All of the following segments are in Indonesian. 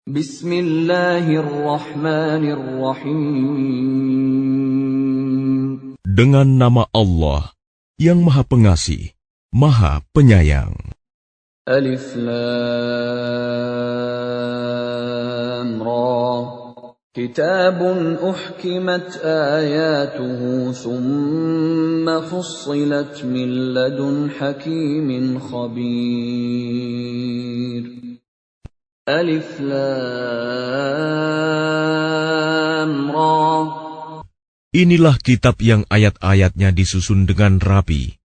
Bismillahirrahmanirrahim. Dengan nama Allah yang Maha Pengasih, Maha Penyayang. Alif Lam Ra. Kitabun uhkimat ayatuhu thumma fussilat min ladun hakimin khabir. Alif Lam Ra. Inilah kitab yang ayat-ayatnya disusun dengan rapi,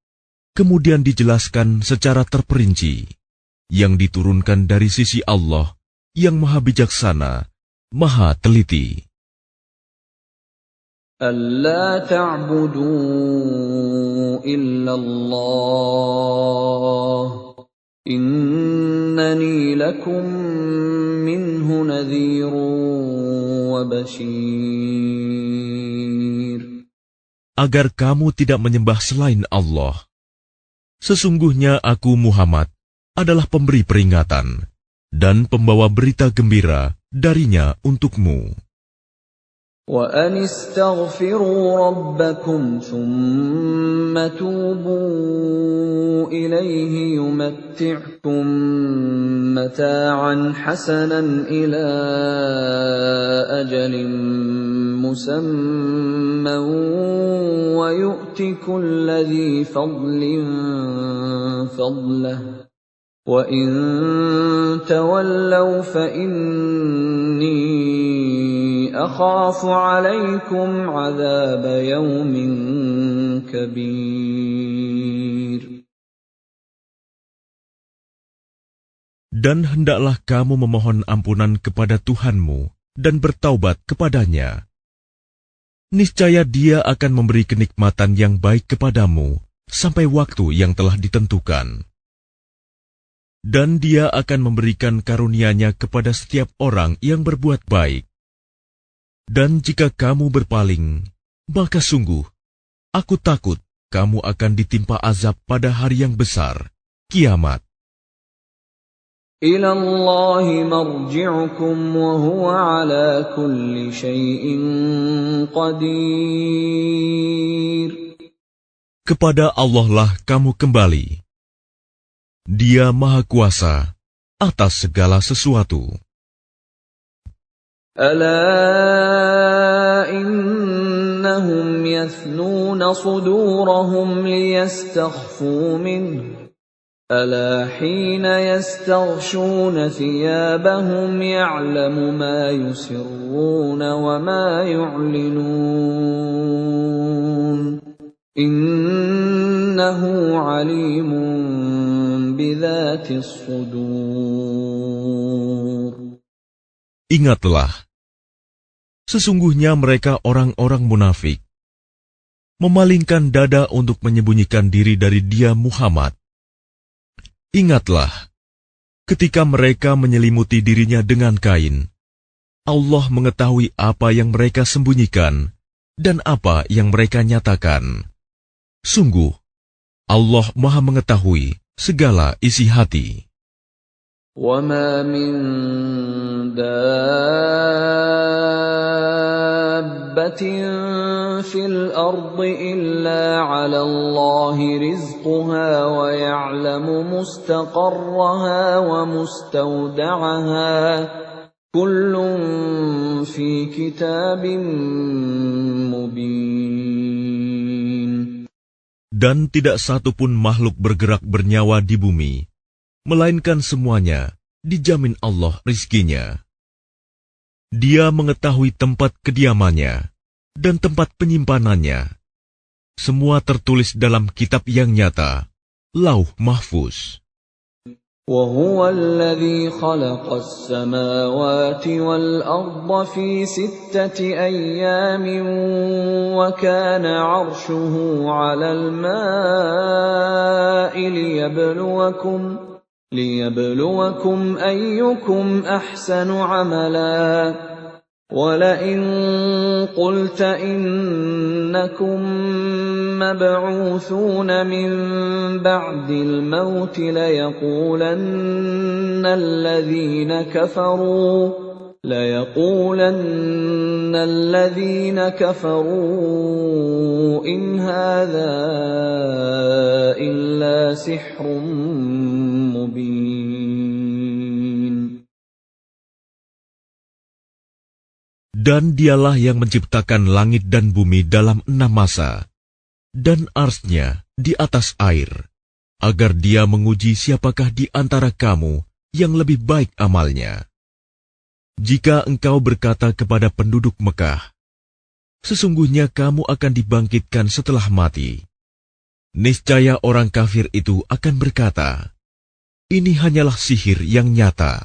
kemudian dijelaskan secara terperinci, yang diturunkan dari sisi Allah yang Maha Bijaksana, Maha Teliti. Alla ta'budu illallah, innani lakum minhu nadhirun wa bashir. Agar kamu tidak menyembah selain Allah. Sesungguhnya aku Muhammad adalah pemberi peringatan dan pembawa berita gembira darinya untukmu. Wa anistaghfiru rabbakum thumma tubu ilayhi yumatti'kum mata'an hasanan ila ajalin musamman wa yu'ti kulli dhi fadlin fadlahu wa in tawallaw fa inni akhafu 'alaykum 'adzab yawmin kabir. Dan hendaklah kamu memohon ampunan kepada Tuhanmu dan bertaubat kepadanya. Niscaya Dia akan memberi kenikmatan yang baik kepadamu sampai waktu yang telah ditentukan. Dan Dia akan memberikan karunia-Nya kepada setiap orang yang berbuat baik. Dan jika kamu berpaling, maka sungguh, aku takut kamu akan ditimpa azab pada hari yang besar, kiamat. Ila Allahi marji'ukum wa huwa ala kulli syai'in qadir. Kepada Allah lah kamu kembali. Dia Maha Kuasa atas segala sesuatu. Ala innahum yathnuna sudurahum liyastakhfu minhu. Ala hina yastaghshuna thiyabahum ya'lamu ma yusirruna wa ma yu'linun. Innahu alimun bidhatis sudur. Ingatlah, sesungguhnya mereka orang-orang munafik, memalingkan dada untuk menyembunyikan diri dari Dia Muhammad. Ingatlah, ketika mereka menyelimuti dirinya dengan kain, Allah mengetahui apa yang mereka sembunyikan dan apa yang mereka nyatakan. Sungguh, Allah Maha mengetahui segala isi hati. وَمَا مِن دَابَّةٍ فِي الْأَرْضِ إِلَّا عَلَى اللَّهِ رِزْقُهَا وَيَعْلَمُ مُسْتَقَرَّهَا وَمُسْتَوْدَعَهَا كُلٌّ فِي كِتَابٍ مُبِينٍ. Dan tidak satu pun makhluk bergerak bernyawa di bumi, melainkan semuanya dijamin Allah rizkinya. Dia mengetahui tempat kediamannya dan tempat penyimpanannya. Semua tertulis dalam kitab yang nyata, Lauh Mahfuz. وَهُوَ الَّذِي خَلَقَ السَّمَاوَاتِ وَالْأَرْضَ فِي 6 أَيَّامٍ وَكَانَ عَرْشُهُ عَلَى الْمَاءِ لِيَبْلُوَكُمْ أَيُّكُمْ أَحْسَنُ عَمَلًا. وَلَئِن قُلْتَ إِنَّكُم مَّبْعُوثُونَ مِن بَعْدِ الْمَوْتِ لَيَقُولَنَّ الَّذِينَ كَفَرُوا إِنْ هَٰذَا إِلَّا سِحْرٌ مُّبِينٌ. Dan dialah yang menciptakan langit dan bumi dalam 6 masa, dan arsy-Nya di atas air, agar Dia menguji siapakah di antara kamu yang lebih baik amalnya. Jika engkau berkata kepada penduduk Mekah, sesungguhnya kamu akan dibangkitkan setelah mati, niscaya orang kafir itu akan berkata, ini hanyalah sihir yang nyata.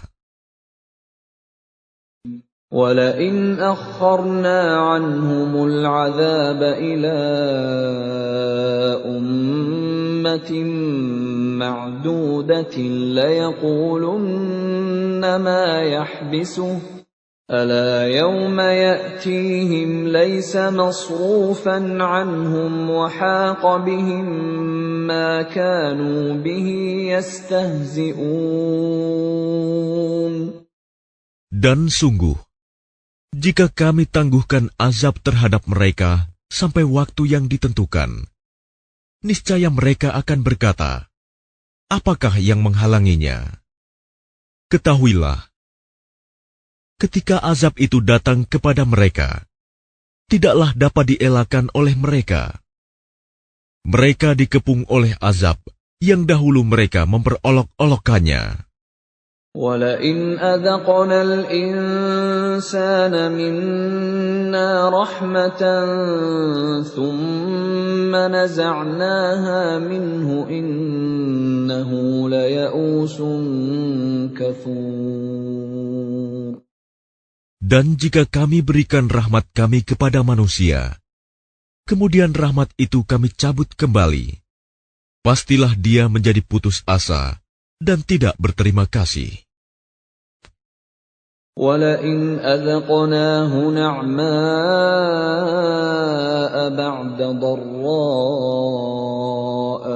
وَلَئِنْ أَخَّرْنَا عَنْهُمُ الْعَذَابَ إِلَىٰ أُمَّةٍ مَّعْدُودَةٍ لَّيَقُولُنَّ مَا يَحْبِسُهُ أَلَا يَوْمَ يَأْتِيهِمْ لَيْسَ مَصْرُوفًا عَنْهُمْ وَحَاقَ بِهِم مَّا كَانُوا بِهِ يَسْتَهْزِئُونَ. Dan sungguh, jika kami tangguhkan azab terhadap mereka sampai waktu yang ditentukan, niscaya mereka akan berkata, apakah yang menghalanginya? Ketahuilah, ketika azab itu datang kepada mereka, tidaklah dapat dielakkan oleh mereka. Mereka dikepung oleh azab yang dahulu mereka memperolok-olokkannya. وَلَئِنْ أَذَقْنَا الْإِنسَانَ مِنَّا رَحْمَةً ثُمَّ نَزَعْنَاهَا مِنْهُ إِنَّهُ لَيَئُوسٌ كَفُورٌ. Dan jika kami berikan rahmat kami kepada manusia, kemudian rahmat itu kami cabut kembali, pastilah dia menjadi putus asa dan tidak berterima kasih. وَلَئِنْ أَذَقْنَاهُ نَعْمَاءَ بَعْدَ ضَرَّاءَ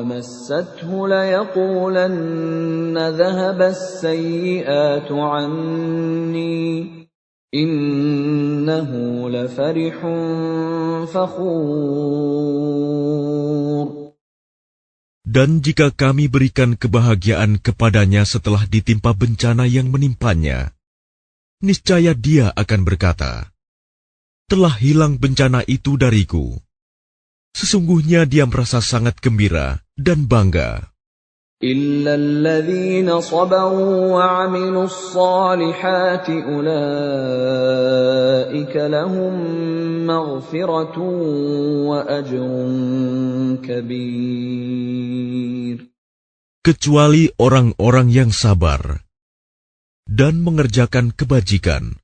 مَسَّتْهُ لَيَقُولَنَّ ذَهَبَ السَّيِّئَاتُ عَنِّي إِنَّهُ لَفَرِحٌ فَخُورٌ. Dan jika kami berikan kebahagiaan kepadanya setelah ditimpa bencana yang menimpanya, niscaya dia akan berkata, telah hilang bencana itu dariku. Sesungguhnya dia merasa sangat gembira dan bangga. إِلَّا الَّذِينَ صَبَرُوا وَعَمِلُوا الصَّالِحَاتِ أُولَٰئِكَ لَهُم مَّغْفِرَةٌ وَأَجْرٌ كَبِيرٌ. Kecuali orang-orang yang sabar dan mengerjakan kebajikan,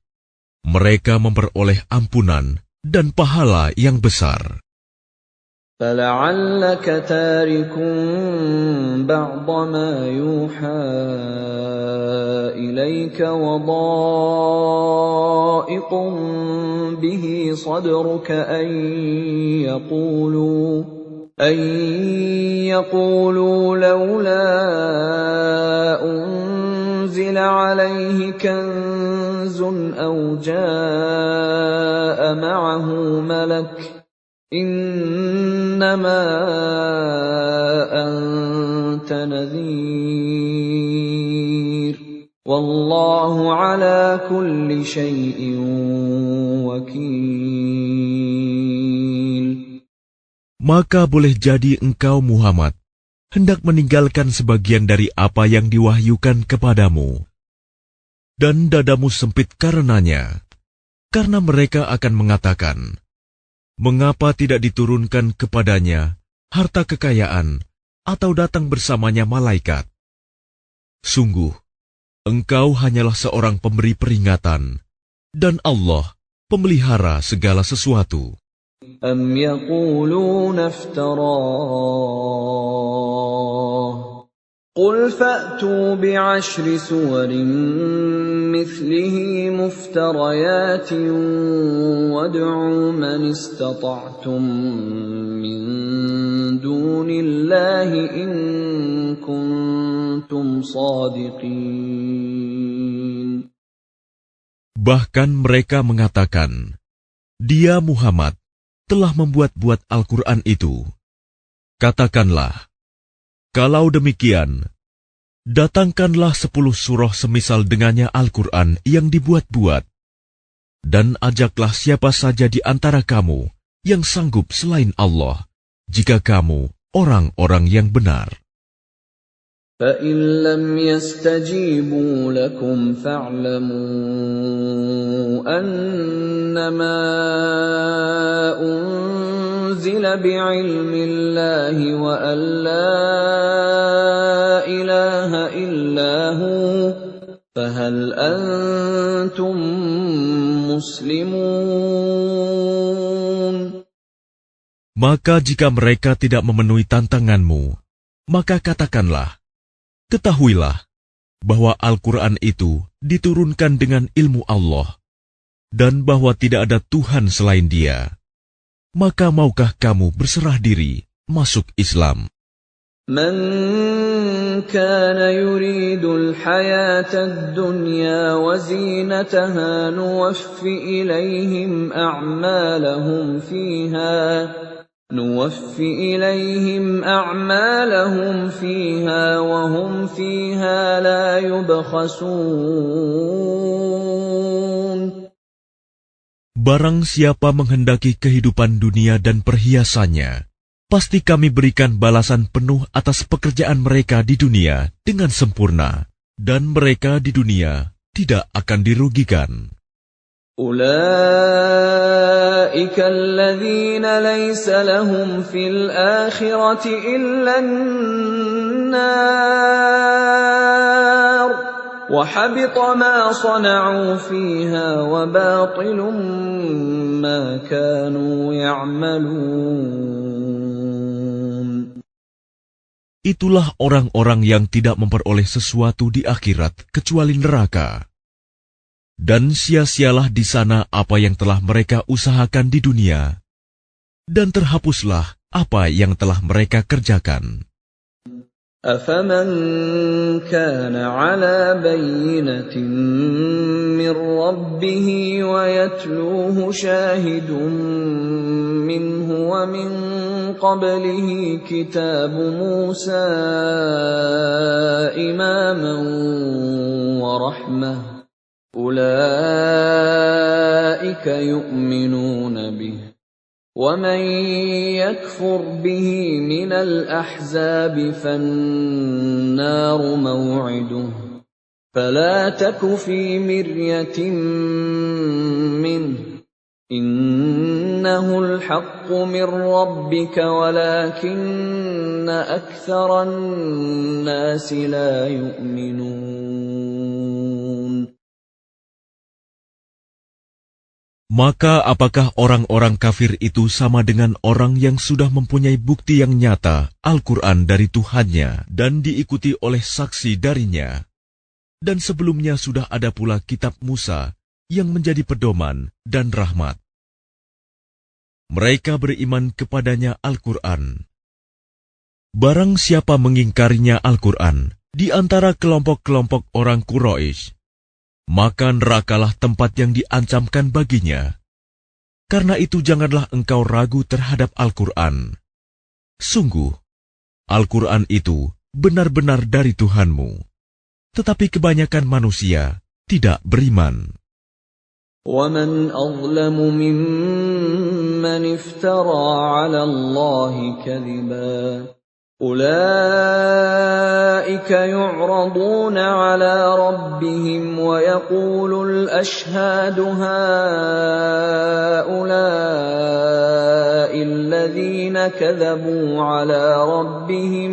mereka memperoleh ampunan dan pahala yang besar. فَلَعَلَّكَ تَارِكٌ بَعْضَ مَا يُوحَىٰ إِلَيْكَ وَضَائِقٌ بِهِ صَدْرُكَ أَن يَقُولُوا لَوْلَا أُنزِلَ عَلَيْهِ كَنزٌ أَوْ جَاءَ مَعَهُ مَلَكٌ إِنَّمَا أَنتَ نَذِيرٌ وَاللَّهُ عَلَى كُلِّ شَيْءٍ وَكِيلٌ. Maka boleh jadi engkau Muhammad hendak meninggalkan sebagian dari apa yang diwahyukan kepadamu, dan dadamu sempit karenanya, karena mereka akan mengatakan, mengapa tidak diturunkan kepadanya harta kekayaan atau datang bersamanya malaikat? Sungguh, engkau hanyalah seorang pemberi peringatan, dan Allah pemelihara segala sesuatu. أَمْ يَقُولُونَ افْتَرَاهُ قل فأتوا بعشر سور مثله مفتريات وادعوا من استطعتم من دون الله إن كنتم صادقين. Bahkan mereka mengatakan, Dia Muhammad telah membuat-buat Al-Quran itu. Katakanlah, kalau demikian, datangkanlah 10 surah semisal dengannya Al-Quran yang dibuat-buat, dan ajaklah siapa saja di antara kamu yang sanggup selain Allah, jika kamu orang-orang yang benar. فَإِن لَّمْ يَسْتَجِيبُوا لَكُمْ فَاعْلَمُوا أَنَّمَا أُنزِلَ بِعِلْمِ اللَّهِ وَأَن لَّا إِلَٰهَ إِلَّا هُوَ فَهَلْ أَنتُم مُّسْلِمُونَ. Maka jika mereka tidak memenuhi tantanganmu, maka katakanlah, ketahuilah bahwa Al-Quran itu diturunkan dengan ilmu Allah, dan bahwa tidak ada Tuhan selain Dia. Maka maukah kamu berserah diri masuk Islam? من كان يريد الحياة الدنيا وزينتها نوفِ إليهم أعمالهم فيها وهم فيها لا يبخسون. Barang siapa menghendaki kehidupan dunia dan perhiasannya, pasti kami berikan balasan penuh atas pekerjaan mereka di dunia dengan sempurna, dan mereka di dunia tidak akan dirugikan. أولئك الذين ليس لهم في الآخرة إلا النار وحبط ما صنعوا فيها وباطل ما كانوا يعملون. Itulah orang-orang yang tidak memperoleh sesuatu di akhirat kecuali neraka. Dan sia-sialah di sana apa yang telah mereka usahakan di dunia, dan terhapuslah apa yang telah mereka kerjakan. أَفَمَنْ كَانَ عَلَى بَيِّنَةٍ مِّن رَّبِّهِ وَيَتْلُوهُ شَاهِدٌ مِّنْهُ وَمِن قَبْلِهِ كِتَابُ مُوسَىٰ إِمَامًا وَرَحْمَةً أُولَٰئِكَ يُؤْمِنُونَ بِهِ وَمَن يَكْفُرْ بِهِ مِنَ الْأَحْزَابِ فَالنَّارُ مَوْعِدُهُ فَلَا تَكُ فِي مِرْيَةٍ مِّنْهُ إِنَّهُ الْحَقُّ مِن رَّبِّكَ وَلَٰكِنَّ أَكْثَرَ النَّاسِ لَا يُؤْمِنُونَ. Maka apakah orang-orang kafir itu sama dengan orang yang sudah mempunyai bukti yang nyata Al-Quran dari Tuhannya dan diikuti oleh saksi darinya? Dan sebelumnya sudah ada pula kitab Musa yang menjadi pedoman dan rahmat. Mereka beriman kepadanya Al-Quran. Barang siapa mengingkarinya Al-Quran di antara kelompok-kelompok orang Quraisy, maka nerakalah tempat yang diancamkan baginya. Karena itu janganlah engkau ragu terhadap Al-Quran. Sungguh, Al-Quran itu benar-benar dari Tuhanmu. Tetapi kebanyakan manusia tidak beriman. وَمَنْ أَظْلَمُ مِمَّنِ افْتَرَىٰ عَلَى اللَّهِ كَذِبًا أُولَٰئِكَ يُعْرَضُونَ عَلَىٰ رَبِّهِمْ وَيَقُولُ الْأَشْهَادُ هَٰؤُلَاءِ الَّذِينَ كَذَبُوا عَلَىٰ رَبِّهِمْ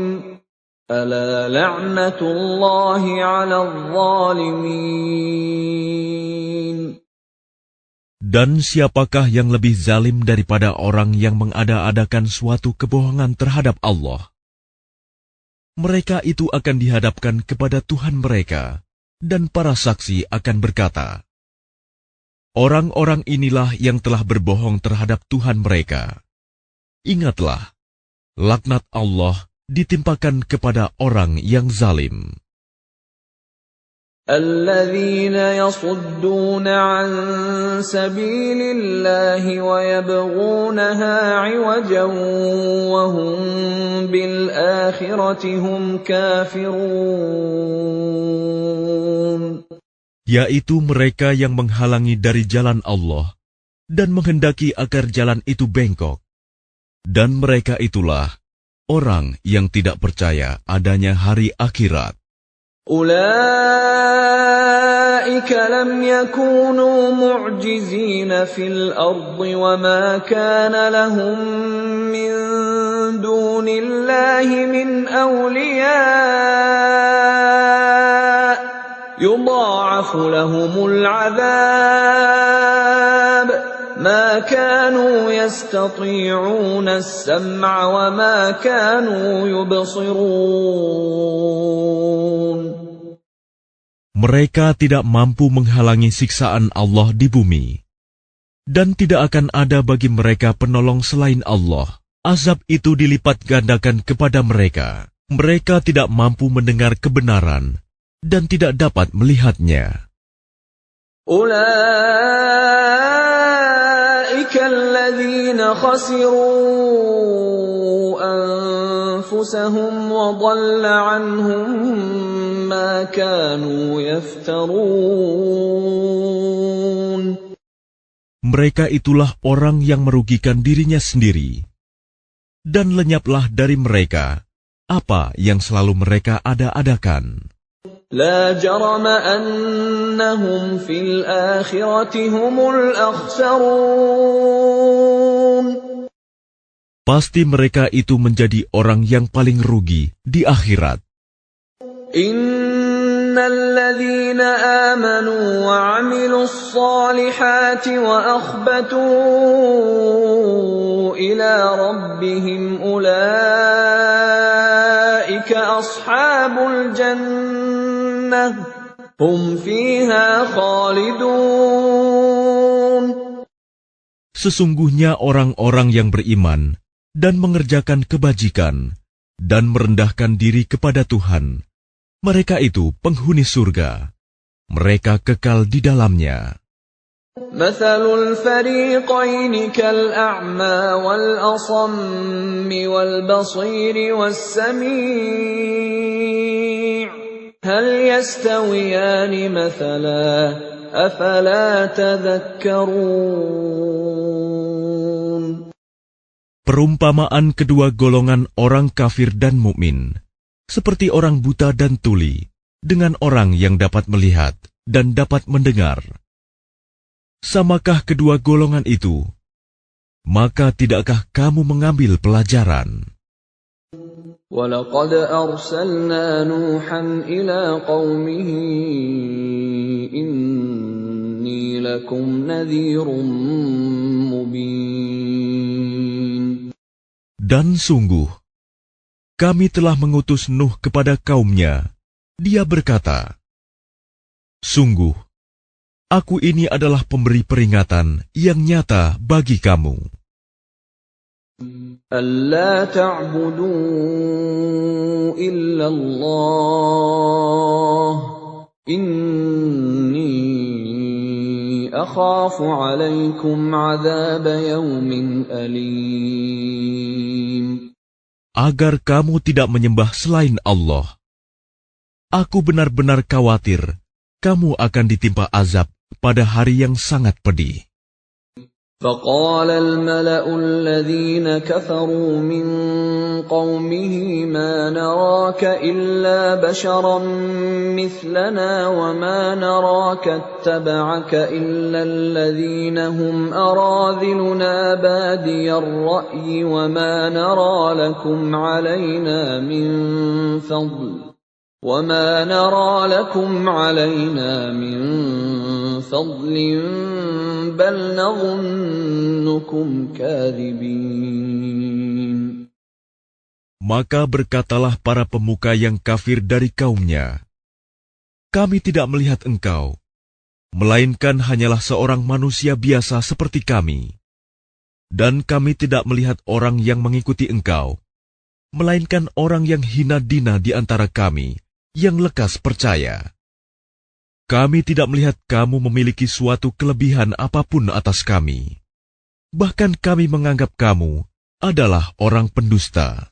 أَلَا لَعْنَةُ اللَّهِ عَلَى الظَّالِمِينَ. Dan siapakah yang lebih zalim daripada orang yang mengada-adakan suatu kebohongan terhadap Allah? mereka itu akan dihadapkan kepada Tuhan mereka, dan para saksi akan berkata, orang-orang inilah yang telah berbohong terhadap Tuhan mereka. Ingatlah, laknat Allah ditimpakan kepada orang yang zalim. الذين يصدون عن سبيل الله ويبغونها عوجا وهم بالآخرة هم كافرون. Yaitu mereka yang menghalangi dari jalan Allah dan menghendaki agar jalan itu bengkok. Dan mereka itulah orang yang tidak percaya adanya hari akhirat. أولئك لم يكونوا معجزين في الأرض وما كان لهم من دون الله من أولياء يضاعف لهم العذاب ما كانوا يستطيعون السمع وما كانوا يبصرون. Mereka tidak mampu menghalangi siksaan Allah di bumi, dan tidak akan ada bagi mereka penolong selain Allah. Azab itu dilipat gandakan kepada mereka. Mereka tidak mampu mendengar kebenaran dan tidak dapat melihatnya. أولئك الذين خسروا أنفسهم وضل عنهم ما كانوا يفترون. Mereka itulah orang yang merugikan dirinya sendiri, dan lenyaplah dari mereka apa yang selalu mereka ada-adakan. لا جرم أنهم في الآخرة هم الأخسرون. Pasti mereka itu menjadi orang yang paling rugi di akhirat. إن الذين آمنوا وعملوا الصالحات وأخبتوا إلى ربهم أولئك أصحاب الجنة هم فيها خالدون. Sesungguhnya orang-orang yang beriman dan mengerjakan kebajikan dan merendahkan diri kepada Tuhan, mereka itu penghuni surga. Mereka kekal di dalamnya. مثل الفريقين كالأعمى والأصم والبصير والسميع هل يستويان مثلا أفلا تذكرون. Perumpamaan kedua golongan orang kafir dan mukmin, seperti orang buta dan tuli, dengan orang yang dapat melihat dan dapat mendengar. Samakah kedua golongan itu? Maka tidakkah kamu mengambil pelajaran? وَلَقَدْ أَرْسَلْنَا نُوحًا إِلَى قَوْمِهِ إِنِّي لَكُمْ نَذِيرٌ مُبِينٌ. Dan sungguh, kami telah mengutus Nuh kepada kaumnya. Dia berkata, sungguh, aku ini adalah pemberi peringatan yang nyata bagi kamu. أَلَّا تَعْبُدُوا إِلَّا اللَّهَ إِنِّي أَخَافُ عَلَيْكُمْ عَذَابَ يَوْمٍ أَلِيمٍ. Agar kamu tidak menyembah selain Allah. Aku benar-benar khawatir kamu akan ditimpa azab pada hari yang sangat pedih. فَقَالَ الْمَلَأُ الَّذِينَ كَفَرُوا مِنْ قَوْمِهِ مَا نَرَاكَ إِلَّا بَشَرًا مِثْلَنَا وَمَا نَرَاكَ اتَّبَعَكَ إِلَّا الَّذِينَ هُمْ أَرَاذِلُنَا بَادِيَ الرَّأْيِ وَمَا نَرَى لَكُمْ عَلَيْنَا مِنْ فَضْلٍ بَلْ نَظُنُّكُمْ كَاذِبِينَ. Maka berkatalah para pemuka yang kafir dari kaumnya, "Kami tidak melihat engkau, melainkan hanyalah seorang manusia biasa seperti kami. Dan kami tidak melihat orang yang mengikuti engkau, melainkan orang yang hina dina di antara kami, yang lekas percaya. Kami tidak melihat kamu memiliki suatu kelebihan apapun atas kami. Bahkan kami menganggap kamu adalah orang pendusta."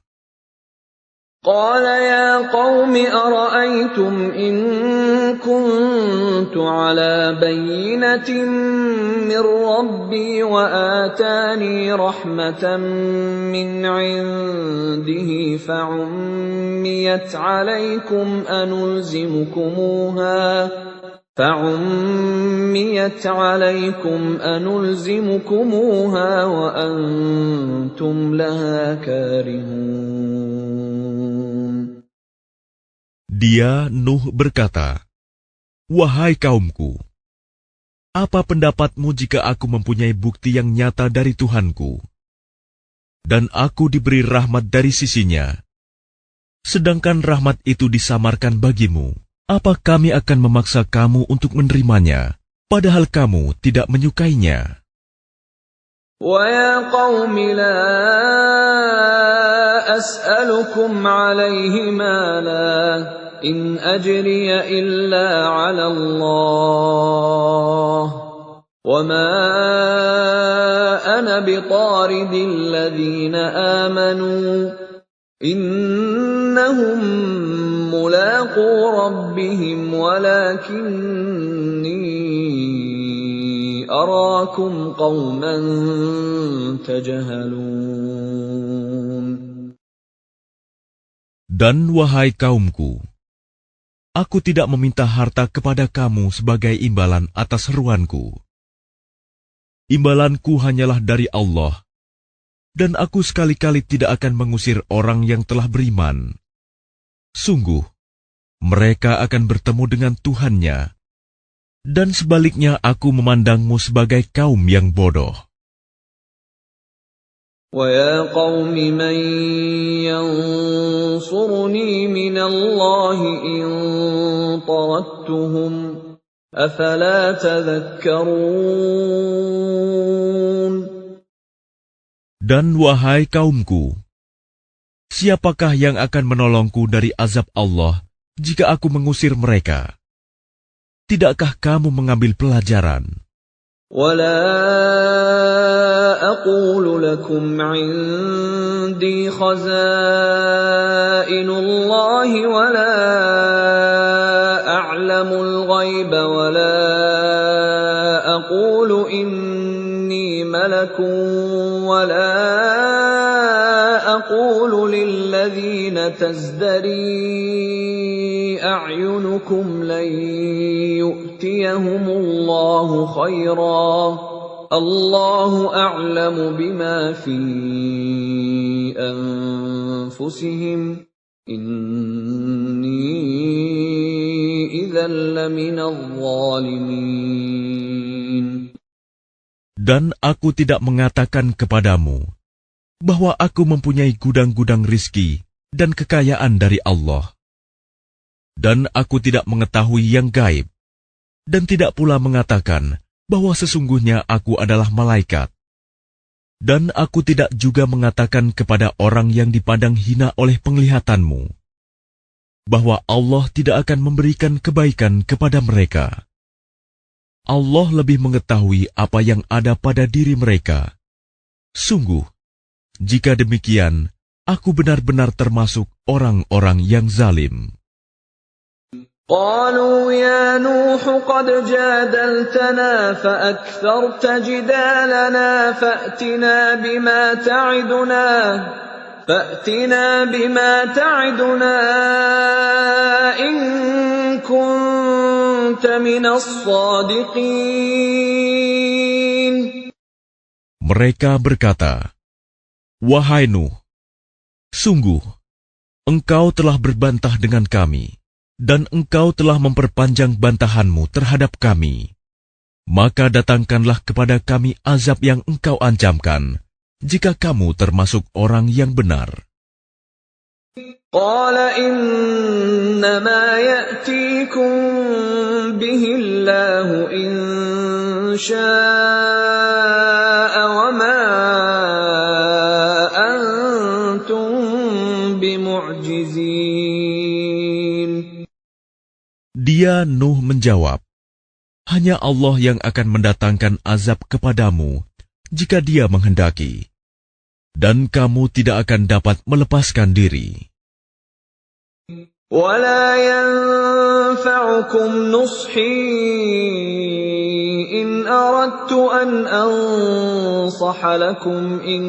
قال يا قوم أرأيتم إن كنت على بينة من ربي وآتاني رحمة من عنده فعميت عليكم أنلزمكموها وأنتم لها كارهون. Dia, Nuh, berkata, "Wahai kaumku, apa pendapatmu jika aku mempunyai bukti yang nyata dari Tuhanku, dan aku diberi rahmat dari sisinya, sedangkan rahmat itu disamarkan bagimu? Apa kami akan memaksa kamu untuk menerimanya, padahal kamu tidak menyukainya?" وَيَا قَوْمِ لَا أَسْأَلُكُمْ عَلَيْهِ مَالًا إِنْ أَجْرِيَ إِلَّا عَلَى اللَّهِ وَمَا أَنَا بِطَارِدِ الَّذِينَ آمَنُوا إِنَّهُمْ مُلَاقُو رَبِّهِمْ وَلَكِنِّي أَرَاكُمْ قَوْمًا تَجْهَلُونَ. Dan wahai kaumku, aku tidak meminta harta kepada kamu sebagai imbalan atas seruanku. Imbalanku hanyalah dari Allah, dan aku sekali-kali tidak akan mengusir orang yang telah beriman. Sungguh, mereka akan bertemu dengan Tuhannya, dan sebaliknya aku memandangmu sebagai kaum yang bodoh. وَيَا قَوْمِ مَنْ يَنْصُرُنِي مِنَ اللَّهِ إِنْ طَرَدتُّهُمْ أَفَلَا تَذَكَّرُونَ. Dan wahai kaumku, siapakah yang akan menolongku dari azab Allah jika aku mengusir mereka? Tidakkah kamu mengambil pelajaran? وَلَا أَقُولُ لَكُمْ عِنْدِي خَزَائِنُ اللَّهِ وَلَا أَعْلَمُ الْغَيْبَ وَلَا أَقُولُ إِنِّي مَلَكٌ وَلَا أَقُولُ لِلَّذِينَ تَزْدَرِي أَعْيُنُكُمْ لَنْ يُؤْتِيَهُمُ اللَّهُ خَيْرًا اللَّهُ أَعْلَمُ بِمَا فِي أَنفُسِهِمْ إِنِّي إِذًا لَّمِنَ الظَّالِمِينَ. Dan aku tidak mengatakan kepadamu bahwa aku mempunyai gudang-gudang rizki dan kekayaan dari Allah. Dan aku tidak mengetahui yang gaib, dan tidak pula mengatakan bahwa sesungguhnya aku adalah malaikat. Dan aku tidak juga mengatakan kepada orang yang dipandang hina oleh penglihatanmu, bahwa Allah tidak akan memberikan kebaikan kepada mereka. Allah lebih mengetahui apa yang ada pada diri mereka. Sungguh, jika demikian, aku benar-benar termasuk orang-orang yang zalim. قالوا يا نوح قد جادلتنا فأكثرت جدالنا فأتنا بما تعدنا إن كنت من الصادقين. Mereka berkata, "Wahai Nuh, sungguh, engkau telah berbantah dengan kami, dan engkau telah memperpanjang bantahanmu terhadap kami. Maka datangkanlah kepada kami azab yang engkau ancamkan, jika kamu termasuk orang yang benar." قال إنما يأتيكم به الله إن شاء وما أنتم بمعجزين. Dia Nuh menjawab, hanya Allah yang akan mendatangkan azab kepadamu jika Dia menghendaki, dan kamu tidak akan dapat melepaskan diri. ولا ينفعكم نصحي إن أردت أن أنصح لكم إن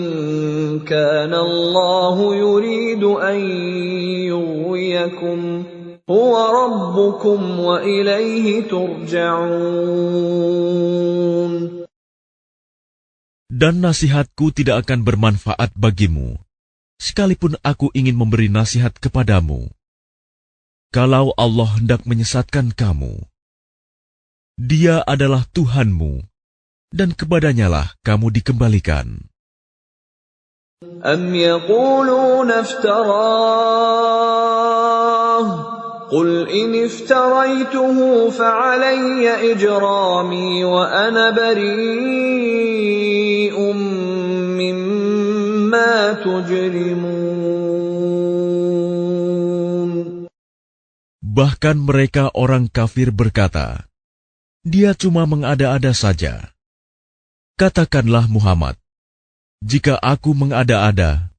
كان الله يريد أن يغويكم هو ربكم وإليه ترجعون. Dan nasihatku tidak akan bermanfaat bagimu, sekalipun aku ingin memberi nasihat kepadamu. Kalau Allah hendak menyesatkan kamu, Dia adalah Tuhanmu, dan kepadanyalah kamu dikembalikan. أم يقولون افتراه قل إن افتريته فعلي إجرامي وأنا بريء مما تجرمون. Bahkan mereka orang kafir berkata, Dia cuma mengada-ada saja. Katakanlah Muhammad, jika aku mengada-ada,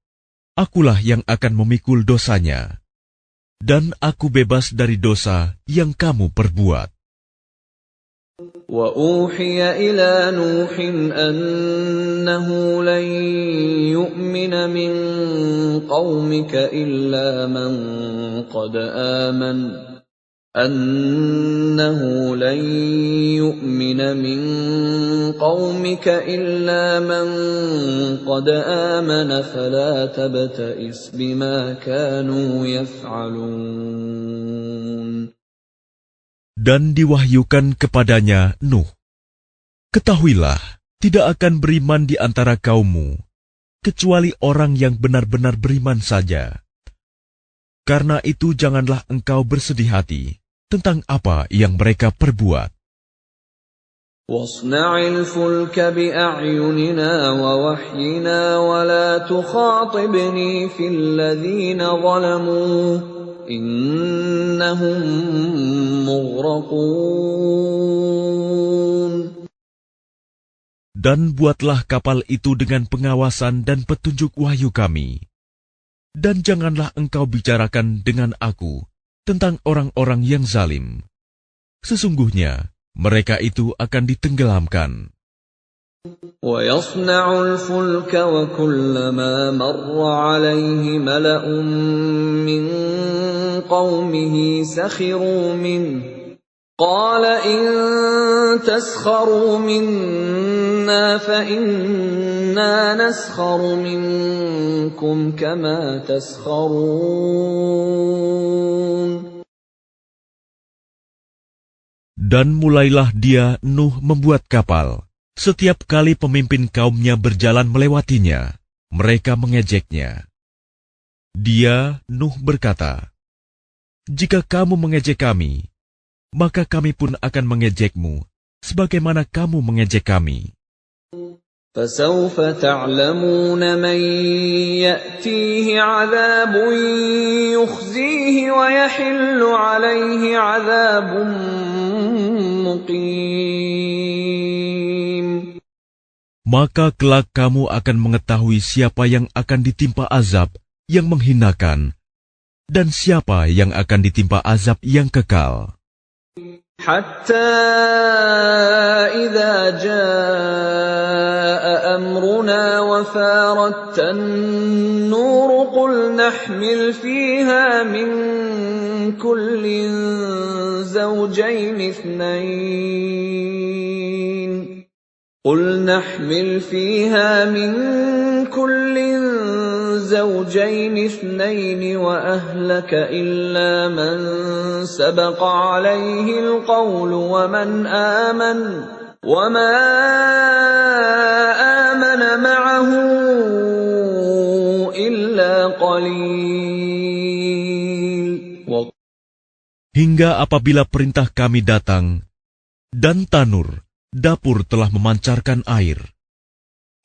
akulah yang akan memikul dosanya, dan aku bebas dari dosa yang kamu perbuat. وَأُوحِيَ إِلَى نُوحٍ أَنَّهُ لَن يُؤْمِنَ مِن قَوْمِكَ إِلَّا مَن قَدْ آمَنَ فَلَا تَبْتَئِسْ بِمَا كَانُوا يَفْعَلُونَ. Dan diwahyukan kepadanya Nuh, ketahuilah, tidak akan beriman di antara kaummu, kecuali orang yang benar-benar beriman saja. Karena itu janganlah engkau bersedih hati tentang apa yang mereka perbuat. وَاصْنَعِ الْفُلْكَ بِأَعْيُنِنَا وَوَحْيِنَا وَلَا تُخَاطِبْنِي فِي الَّذِينَ ظَلَمُوا إِنَّهُمْ مُغْرَقُونَ. Dan buatlah kapal itu dengan pengawasan dan petunjuk wahyu kami. Dan janganlah engkau bicarakan dengan aku tentang orang-orang yang zalim. Sesungguhnya mereka itu akan ditenggelamkan. وَيَصْنَعُ الْفُلْكَ وَكُلَّمَا مَرَّ عَلَيْهِ مَلَأٌ مِّن قَوْمِهِ سَخِرُوا مِنْهُ قَالَ إِن تَسْخَرُوا مِنَّا فَإِنَّا نَسْخَرُ مِنكُمْ كَمَا تَسْخَرُونَ. Dan mulailah dia Nuh membuat kapal. Setiap kali pemimpin kaumnya berjalan melewatinya, mereka mengejeknya. Dia, Nuh, berkata, jika kamu mengejek kami, maka kami pun akan mengejekmu, sebagaimana kamu mengejek kami. فَسَوْفَ تَعْلَمُونَ مَنْ يَأْتِيهِ عَذَابٌ يُخْزِيهِ وَيَحِلُّ عَلَيْهِ عَذَابٌ مُقِيمٌ. Maka kelak kamu akan mengetahui siapa yang akan ditimpa azab yang menghinakan, dan siapa yang akan ditimpa azab yang kekal. حتى إذا جاء أمرنا وفارت النور قل نحمل فيها من كل زوجين اثنين وأهلك إلا من سبق عليه القول ومن آمن وما آمن معه إلا قليل. hingga apabila perintah kami datang, dan tanur, dapur telah memancarkan air.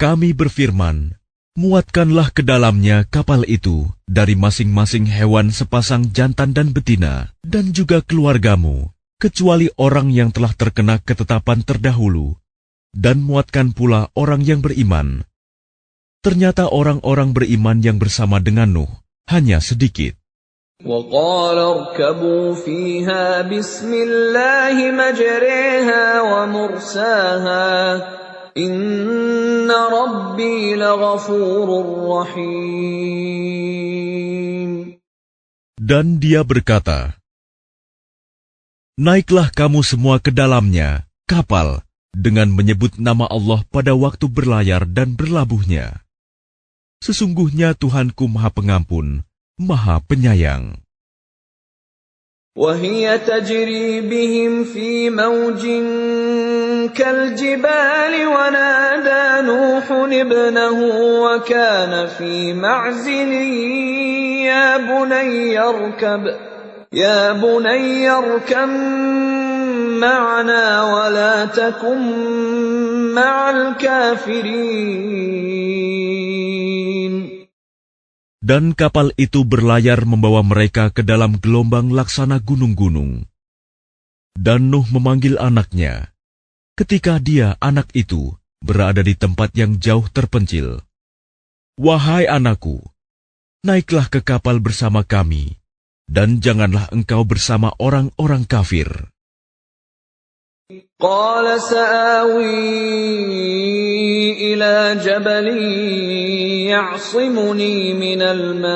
Kami berfirman, muatkanlah ke dalamnya kapal itu dari masing-masing hewan sepasang jantan dan betina, dan juga keluargamu, kecuali orang yang telah terkena ketetapan terdahulu, dan muatkan pula orang yang beriman. Ternyata orang-orang beriman yang bersama dengan Nuh hanya sedikit. وَقَالَ ارْكَبُوا فِيهَا بِسْمِ اللَّهِ مَجْرَاهَا وَمُرْسَاهَا إِنَّ رَبِّي لَغَفُورٌ رَّحِيمٌ. Dan dia berkata, naiklah kamu semua ke dalamnya, kapal, dengan menyebut nama Allah pada waktu berlayar dan berlabuhnya. Sesungguhnya Tuhanku Maha Pengampun, Maha Penyayang. وَهِيَ تَجْرِي بِهِمْ فِي مَوْجٍ كَالْجِبَالِ وَنَادَى نُوحٌ ابْنَهُ وَكَانَ فِي مَعْزِلٍ يَا بُنَيَّ ارْكَب مَّعَنَا وَلَا تَكُن مَّعَ الْكَافِرِينَ. Dan kapal itu berlayar membawa mereka ke dalam gelombang laksana gunung-gunung. Dan Nuh memanggil anaknya, ketika dia, anak itu, berada di tempat yang jauh terpencil. Wahai anakku, naiklah ke kapal bersama kami, dan janganlah engkau bersama orang-orang kafir. قَالَ سَآوِي إِلَى جَبَلٍ يَعْصِمُنِي مِنَ الْمَاءِ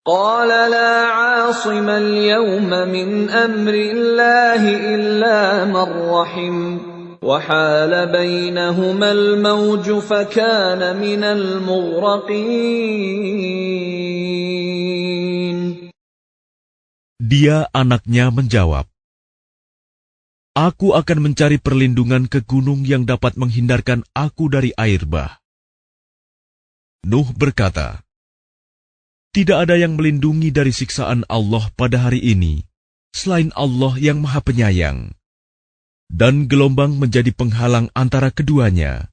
قَالَ لَا عَاصِمَ الْيَوْمَ مِنْ أَمْرِ اللَّهِ إِلَّا مَنْ رَحِمَ وَحَالَ بَيْنَهُمَا الْمَوْجُ فَكَانَ مِنَ الْمُغْرَقِينَ. Dia, anaknya, menjawab, aku akan mencari perlindungan ke gunung yang dapat menghindarkan aku dari air bah. Nuh berkata, tidak ada yang melindungi dari siksaan Allah pada hari ini, selain Allah yang Maha Penyayang. Dan gelombang menjadi penghalang antara keduanya.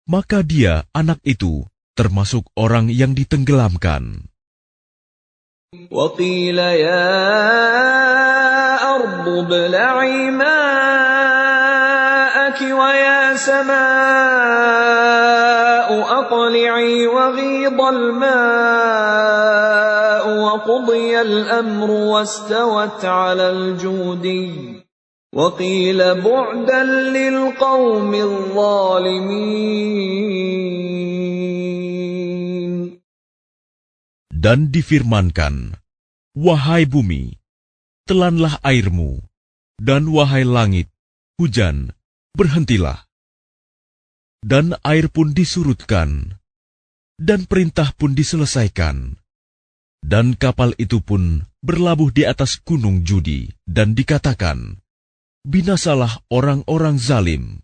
Maka dia, anak itu, termasuk orang yang ditenggelamkan. وَقِيلَ يَا أَرْضُ ابْلَعِي مَاءَكِ وَيَا سَمَاءُ أَقْلِعِي وَغِيضَ الْمَاءُ وَقُضِيَ الْأَمْرُ وَاسْتَوَتْ عَلَى الْجُودِيِّ وَقِيلَ بُعْدًا لِلْقَوْمِ الظَّالِمِينَ. Dan difirmankan, wahai bumi, telanlah airmu, dan wahai langit, hujan, berhentilah. Dan air pun disurutkan, dan perintah pun diselesaikan. Dan kapal itu pun berlabuh di atas gunung judi, dan dikatakan, binasalah orang-orang zalim.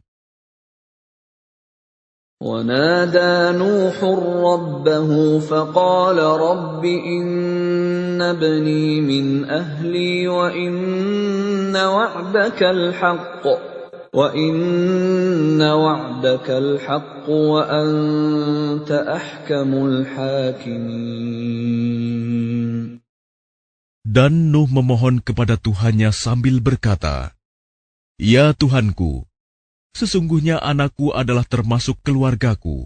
وَنَادَى نُوحٌ رَبَّهُ فَقَالَ رَبِّ إِنَّ ابْنِي مِنْ أَهْلِي وَإِنَّ وَعْدَكَ الْحَقُّ وَأَنْتَ أَحْكَمُ الْحَاكِمِينَ. Dan Nuh memohon kepada Tuhannya sambil berkata, ya Tuhanku, sesungguhnya anakku adalah termasuk keluargaku,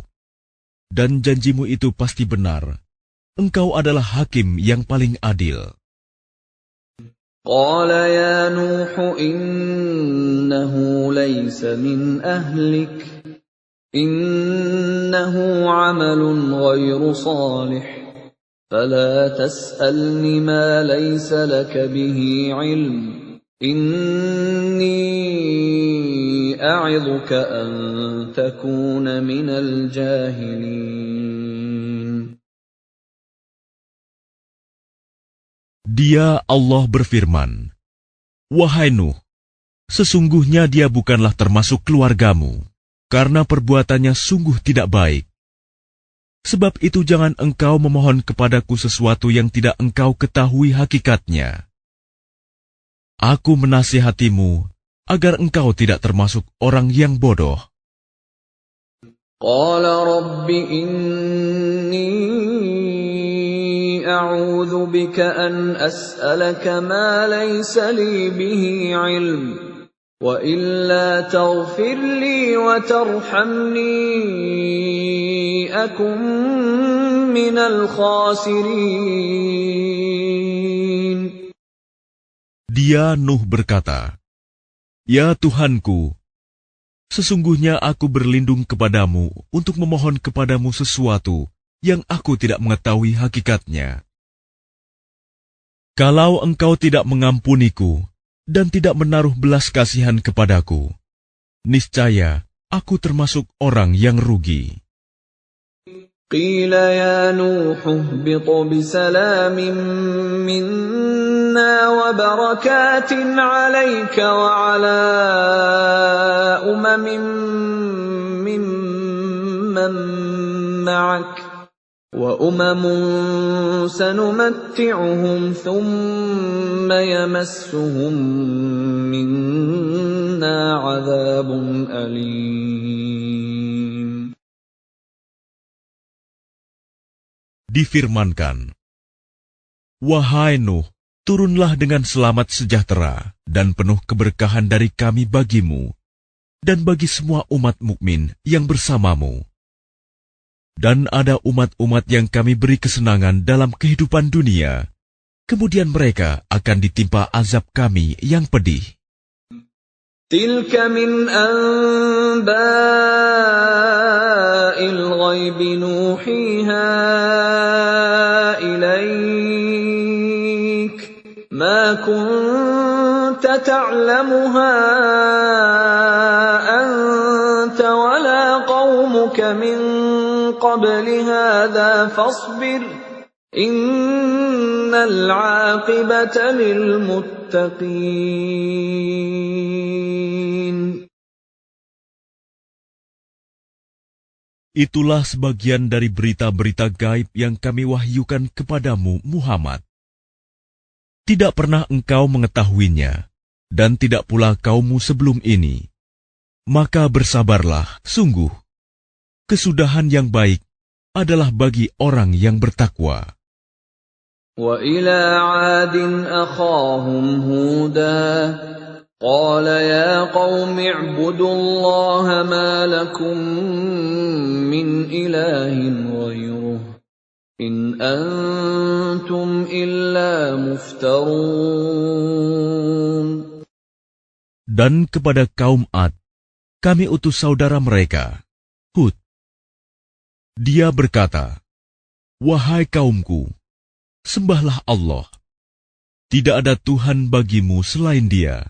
dan janjimu itu pasti benar. Engkau adalah hakim yang paling adil. قَالَ يَا نُوحُ إِنَّهُ لَيْسَ مِنْ أَهْلِكَ إِنَّهُ عَمَلٌ غَيْرُ صَالِحٍ فَلَا تَسْأَلْنِ مَا لَيْسَ لَكَ بِهِ عِلْمٌ إِنِّي أَعِظُكَ أَن تَكُونَ مِنَ الْجَاهِلِينَ. Dia, Allah berfirman, wahai Nuh, sesungguhnya dia bukanlah termasuk keluargamu, karena perbuatannya sungguh tidak baik. Sebab itu jangan engkau memohon kepadaku sesuatu yang tidak engkau ketahui hakikatnya. Aku menasihatimu agar engkau tidak termasuk orang yang bodoh. Qala rabbi inni a'udzu bika an as'alaka ma laysa li bihi 'ilm wa illa taghfir li wa tarhamni akum minal khasirin. Dia Nuh berkata, "Ya Tuhanku, sesungguhnya aku berlindung kepadamu untuk memohon kepadamu sesuatu yang aku tidak mengetahui hakikatnya. Kalau engkau tidak mengampuniku dan tidak menaruh belas kasihan kepadaku, niscaya aku termasuk orang yang rugi." Qila ya Nuh ihbit bisalamin minna wa barakatin 'alayka wa 'ala umamin mimman ma'ak wa umamun sanumatti'uhum thumma yamassuhum minna 'adzabun alim. Difirmankan, "Wahai Nuh, turunlah dengan selamat sejahtera dan penuh keberkahan dari kami bagimu dan bagi semua umat mukmin yang bersamamu. Dan ada umat-umat yang kami beri kesenangan dalam kehidupan dunia, kemudian mereka akan ditimpa azab kami yang pedih." Tilka min anba'il ghaibi nuhiha ilaik ma kunta ta'lamuha anta wala qaumuka min qabli hadha fasbir innal 'aqibata lil muttaqin. Itulah sebagian dari berita-berita gaib yang kami wahyukan kepadamu, Muhammad. Tidak pernah engkau mengetahuinya, dan tidak pula kaummu sebelum ini. Maka bersabarlah, sungguh. Kesudahan yang baik adalah bagi orang yang bertakwa. Wa ila 'adin akhahum Huda qala ya qaumi i'budullaha ma lakum min ilahin ghairuh in antum illa muftarun. Dan kepada kaum Ad, kami utus saudara mereka, Hud. Dia berkata, "Wahai kaumku, sembahlah Allah. Tidak ada Tuhan bagimu selain Dia.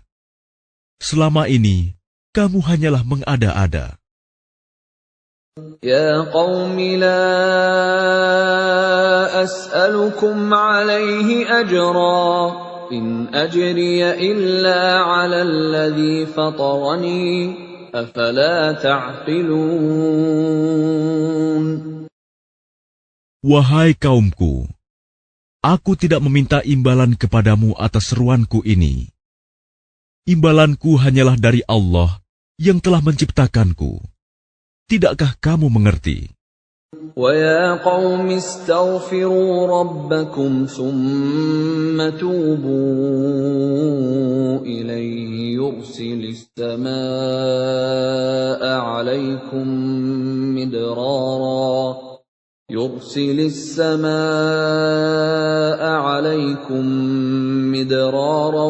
Selama ini, kamu hanyalah mengada-ada." Ya qaumi la as'alukum 'alaihi ajra in ajriya illa 'ala alladhi fatarani afala ta'qilun. Wahai kaumku, aku tidak meminta imbalan kepadamu atas seruanku ini. Imbalanku hanyalah dari Allah yang telah menciptakanku. Tidakkah kamu mengerti? Wa ya qaumi astaghfiru rabbakum thumma tubu ilayhi yursilis samaa'a 'alaykum midrara يرسل السماء عليكم مدرارا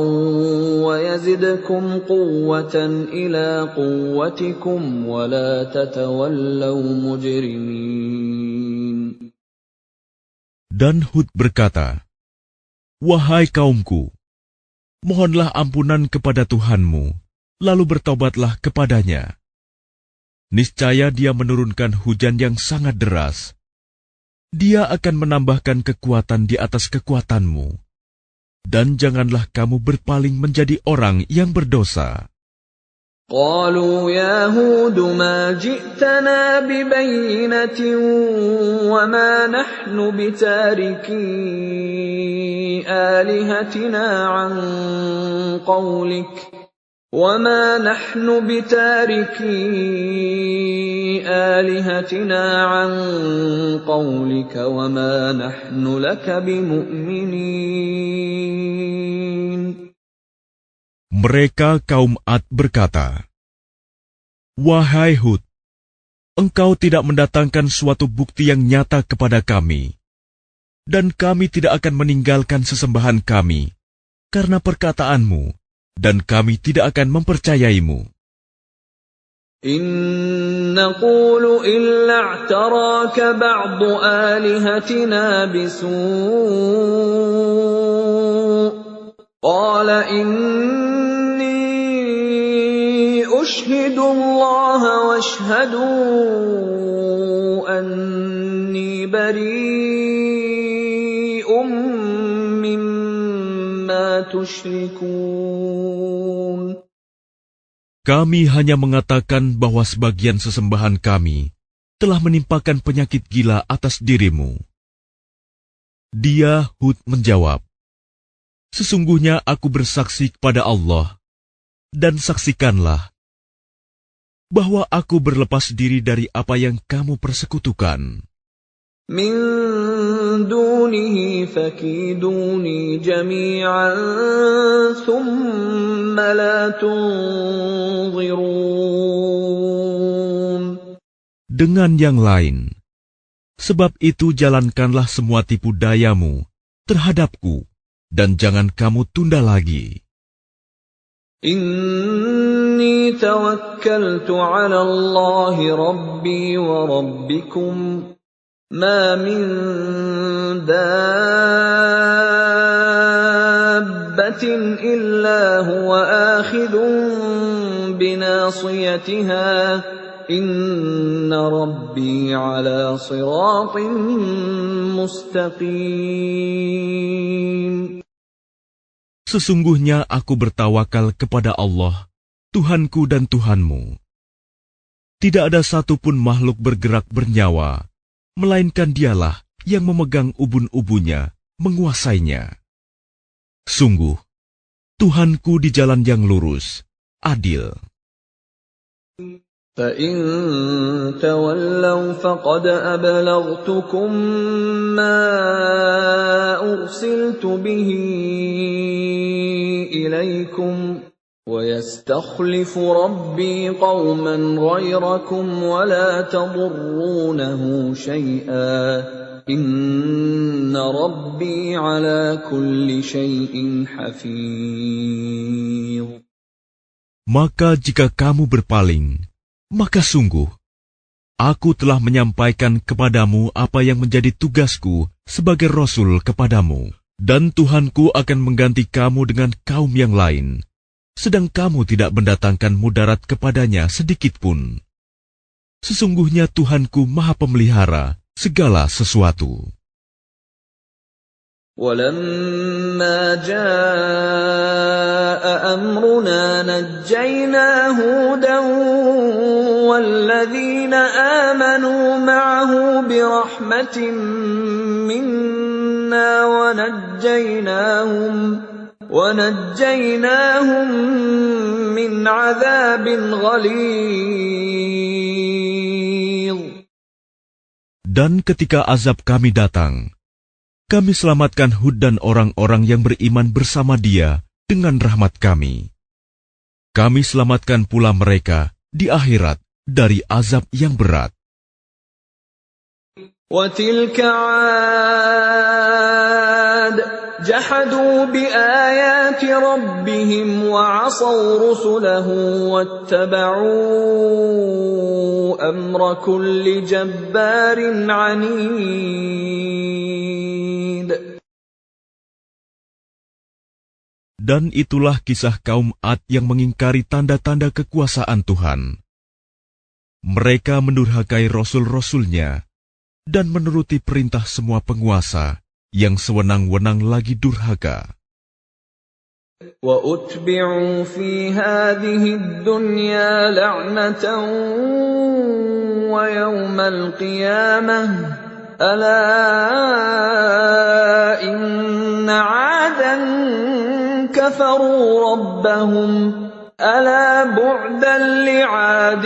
ويزدكم قوة إلى قوتكم ولا تتولوا مجرمين. Dan Hud berkata, "Wahai kaumku, mohonlah ampunan kepada Tuhanmu, lalu bertobatlah kepadanya. Niscaya Dia menurunkan hujan yang sangat deras. Dia akan menambahkan kekuatan di atas kekuatanmu. Dan janganlah kamu berpaling menjadi orang yang berdosa." قالوا يا هود ما جئتنا ببينة وما نحن بتاركي آلهتنا عن قولك وما نحن لك بمؤمنين. Mereka kaum Ad berkata, "Wahai Hud, engkau tidak mendatangkan suatu bukti yang nyata kepada kami, dan kami tidak akan meninggalkan sesembahan kami karena perkataanmu, dan kami tidak akan mempercayaimu. إن نقول إلا اعتراك بعض آلهتنا بسوء قال إني أشهد الله واشهدوا أني بريء مما تشركون. Kami hanya mengatakan bahwa sebagian sesembahan kami telah menimpakan penyakit gila atas dirimu." Dia, Hud, menjawab, "Sesungguhnya aku bersaksi kepada Allah, dan saksikanlah bahwa aku berlepas diri dari apa yang kamu persekutukan. من دونه فكيدوني جميعا ثم لا تنظرون." Dengan yang lain, sebab itu jalankanlah semua tipu dayamu terhadapku, dan jangan kamu tunda lagi. إني توكلت على الله ربي وربكم ما من دابة إلا هو آخذ بناصيتها إن ربي على صراط مستقيم. Sesungguhnya aku bertawakal kepada Allah, Tuhanku dan Tuhanmu. Tidak ada satupun makhluk bergerak bernyawa, melainkan Dialah yang memegang ubun-ubunnya, menguasainya. Sungguh, Tuhanku di jalan yang lurus, adil. فَإِن تَوَلَّوْا فَقَدْ أَبْلَغْتُكُم مَّا أُرْسِلْتُ بِهِ إِلَيْكُمْ وَيَسْتَخْلِفُ رَبِّي قَوْمًا غَيْرَكُمْ وَلَا تَضُرُّونَهُ شَيْئًا إِنَّ رَبِّي عَلَى كُلِّ شَيْءٍ حَفِيظٌ. Maka jika kamu berpaling, maka sungguh, aku telah menyampaikan kepadamu apa yang menjadi tugasku sebagai Rasul kepadamu, dan Tuhanku akan mengganti kamu dengan kaum yang lain, sedang kamu tidak mendatangkan mudarat kepadanya sedikitpun. Sesungguhnya Tuhanku Maha Pemelihara segala sesuatu. وَلَمَّا جَاءَ أَمْرُنَا نَجَّيْنَا هُودًا وَالَّذِينَ آمَنُوا مَعَهُ بِرَحْمَةٍ مِنَّا وَنَجَّيْنَاهُمْ مِنْ عَذَابٍ غَلِيظٍ. Dan ketika azab kami datang, kami selamatkan Hud dan orang-orang yang beriman bersama dia dengan rahmat kami. Kami selamatkan pula mereka di akhirat dari azab yang berat. وَتِلْكَ عَادٌ جَحَدُوا بِآيَاتِ رَبِّهِمْ وَعَصَوْا رُسُلَهُ وَاتَّبَعُوا أَمْرَ كُلِّ جَبَّارٍ عَنِيدٍ. Dan itulah kisah kaum Ad yang mengingkari tanda-tanda kekuasaan Tuhan. Mereka mendurhakai rasul-rasulnya dan menuruti perintah semua penguasa yang sewenang-wenang lagi durhaka. وَأُتْبِعُوا فِي هَٰذِهِ الدُّنْيَا لَعْنَةً وَيَوْمَ الْقِيَامَةِ ۗ أَلَا إِنَّ عَادًا كَفَرُوا رَبَّهُمْ ۗ أَلَا بُعْدًا لِّعَادٍ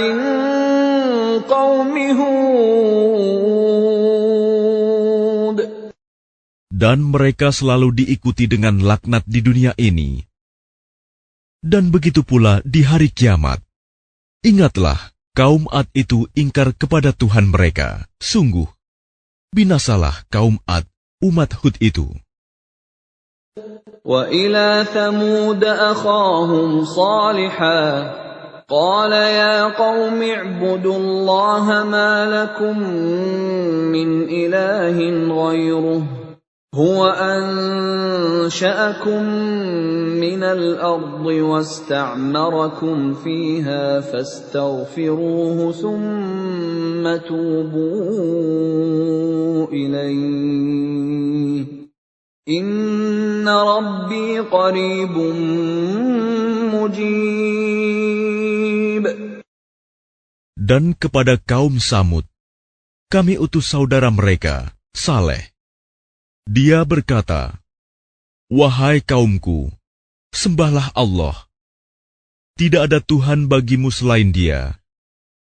قَوْمِ هُودٍ. Dan mereka selalu diikuti dengan laknat di dunia ini. Dan begitu pula di hari kiamat. Ingatlah, kaum Ad itu ingkar kepada Tuhan mereka. Sungguh, binasalah kaum Ad, umat Hud itu. وَإِلَىٰ ثَمُودَ أَخَاهُمْ صَالِحًا قَالَ يَا قَوْمِ اعْبُدُوا اللَّهَ مَا لَكُم مِّنْ إِلَٰهٍ غَيْرُهُ هُوَ أَنشَأَكُم مِّنَ الْأَرْضِ وَاسْتَعْمَرَكُمْ فِيهَا فَاسْتَغْفِرُوهُ ثُمَّ تُوبُوا إِلَيْهِ إِنَّ رَبِّي قَرِيبٌ مُّجِيبٌ. Dan kepada kaum Samud, kami utus saudara mereka, Saleh. Dia berkata, "Wahai kaumku, sembahlah Allah. Tidak ada Tuhan bagimu selain Dia.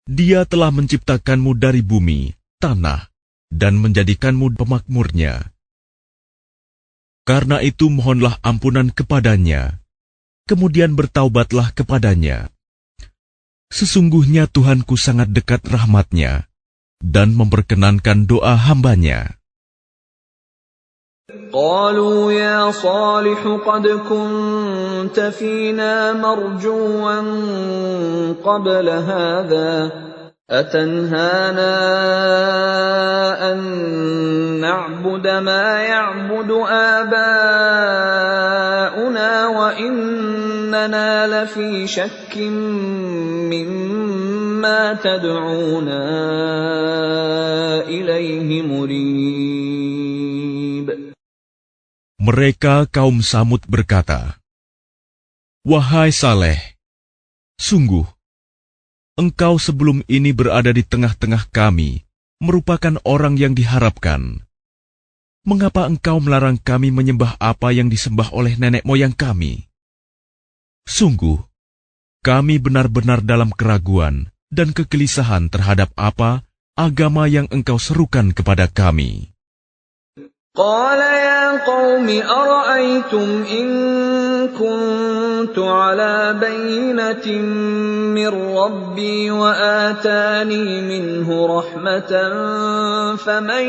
Dia telah menciptakanmu dari bumi, tanah, dan menjadikanmu pemakmurnya. Karena itu mohonlah ampunan kepadanya, kemudian bertaubatlah kepadanya. Sesungguhnya Tuhanku sangat dekat rahmatnya, dan memperkenankan doa hambanya." قالوا يا صالح قد كنت فينا مرجوا قبل هذا أتنهانا أن نعبد ما يعبد آباؤنا وإننا لفي شك مما تدعونا إليه مريب. Mereka kaum Samud berkata, "Wahai Saleh, sungguh, engkau sebelum ini berada di tengah-tengah kami, merupakan orang yang diharapkan. Mengapa engkau melarang kami menyembah apa yang disembah oleh nenek moyang kami? Sungguh, kami benar-benar dalam keraguan dan kegelisahan terhadap apa agama yang engkau serukan kepada kami." قال يا قوم أرأيتم إن كنت على بينة من ربي وآتاني منه رحمة فمن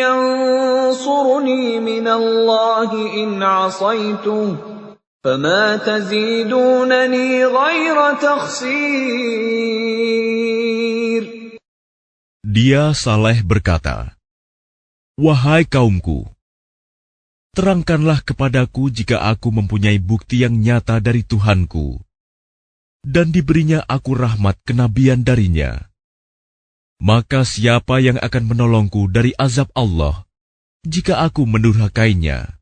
ينصرني من الله إن عصيته فما تزيدونني غير تخسير. Dia Saleh berkata, "Wahai kaumku, terangkanlah kepadaku jika aku mempunyai bukti yang nyata dari Tuhanku, dan diberinya aku rahmat kenabian darinya. Maka siapa yang akan menolongku dari azab Allah jika aku mendurhakainya?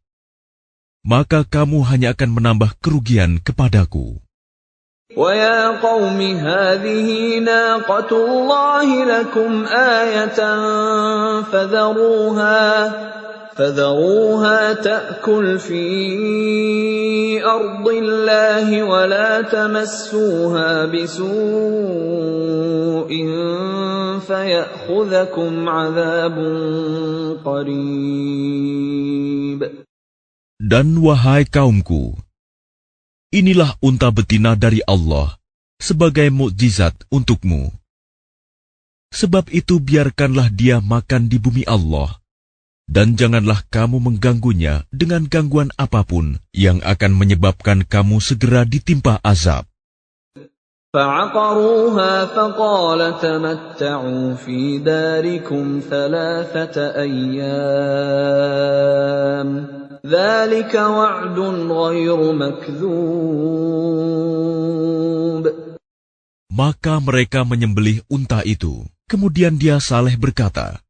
Maka kamu hanya akan menambah kerugian kepadaku." وَيَا قَوْمِ هَٰذِهِ نَاقَةُ اللَّهِ لَكُمْ آيَةً فَذَرُوهَا تَأْكُلْ فِي أَرْضِ اللَّهِ وَلَا تَمَسُّوهَا بِسُوءٍ فَيَأْخُذَكُمْ عَذَابٌ قَرِيبٌ. Dan wahai kaumku, inilah unta betina dari Allah sebagai mukjizat untukmu. Sebab itu biarkanlah dia makan di bumi Allah, dan janganlah kamu mengganggunya dengan gangguan apapun yang akan menyebabkan kamu segera ditimpa azab. فَعَقَرُوهَا فَقَالَ تَمَتَّعُوا فِي دَارِكُمْ 3 أَيَّامٍ ذَلِكَ وَعْدٌ غَيْرُ مَكْذُوبٍ. Maka mereka menyembelih unta itu. Kemudian dia Saleh berkata,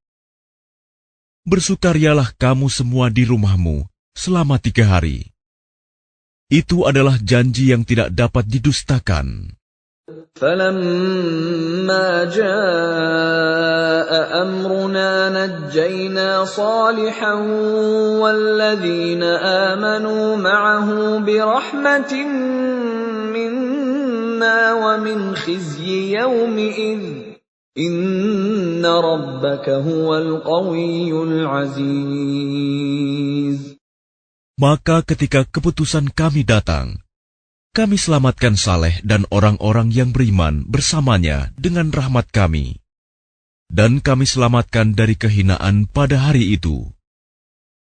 "Bersukarialah kamu semua di rumahmu selama 3 hari. Itu adalah janji yang tidak dapat didustakan. فَلَمَّا جَاءَ أَمْرُنَا نَجَّيْنَا صَالِحًا وَالَّذِينَ آمَنُوا مَعَهُ بِرَحْمَةٍ مِنَّا وَمِنْ خِزْيِ يَوْمِئِذٍ إِنَّ رَبَّكَ هُوَ الْقَوِيُّ الْعَزِيزُ. Maka ketika keputusan kami datang, kami selamatkan Saleh dan orang-orang yang beriman bersamanya dengan rahmat kami. Dan kami selamatkan dari kehinaan pada hari itu.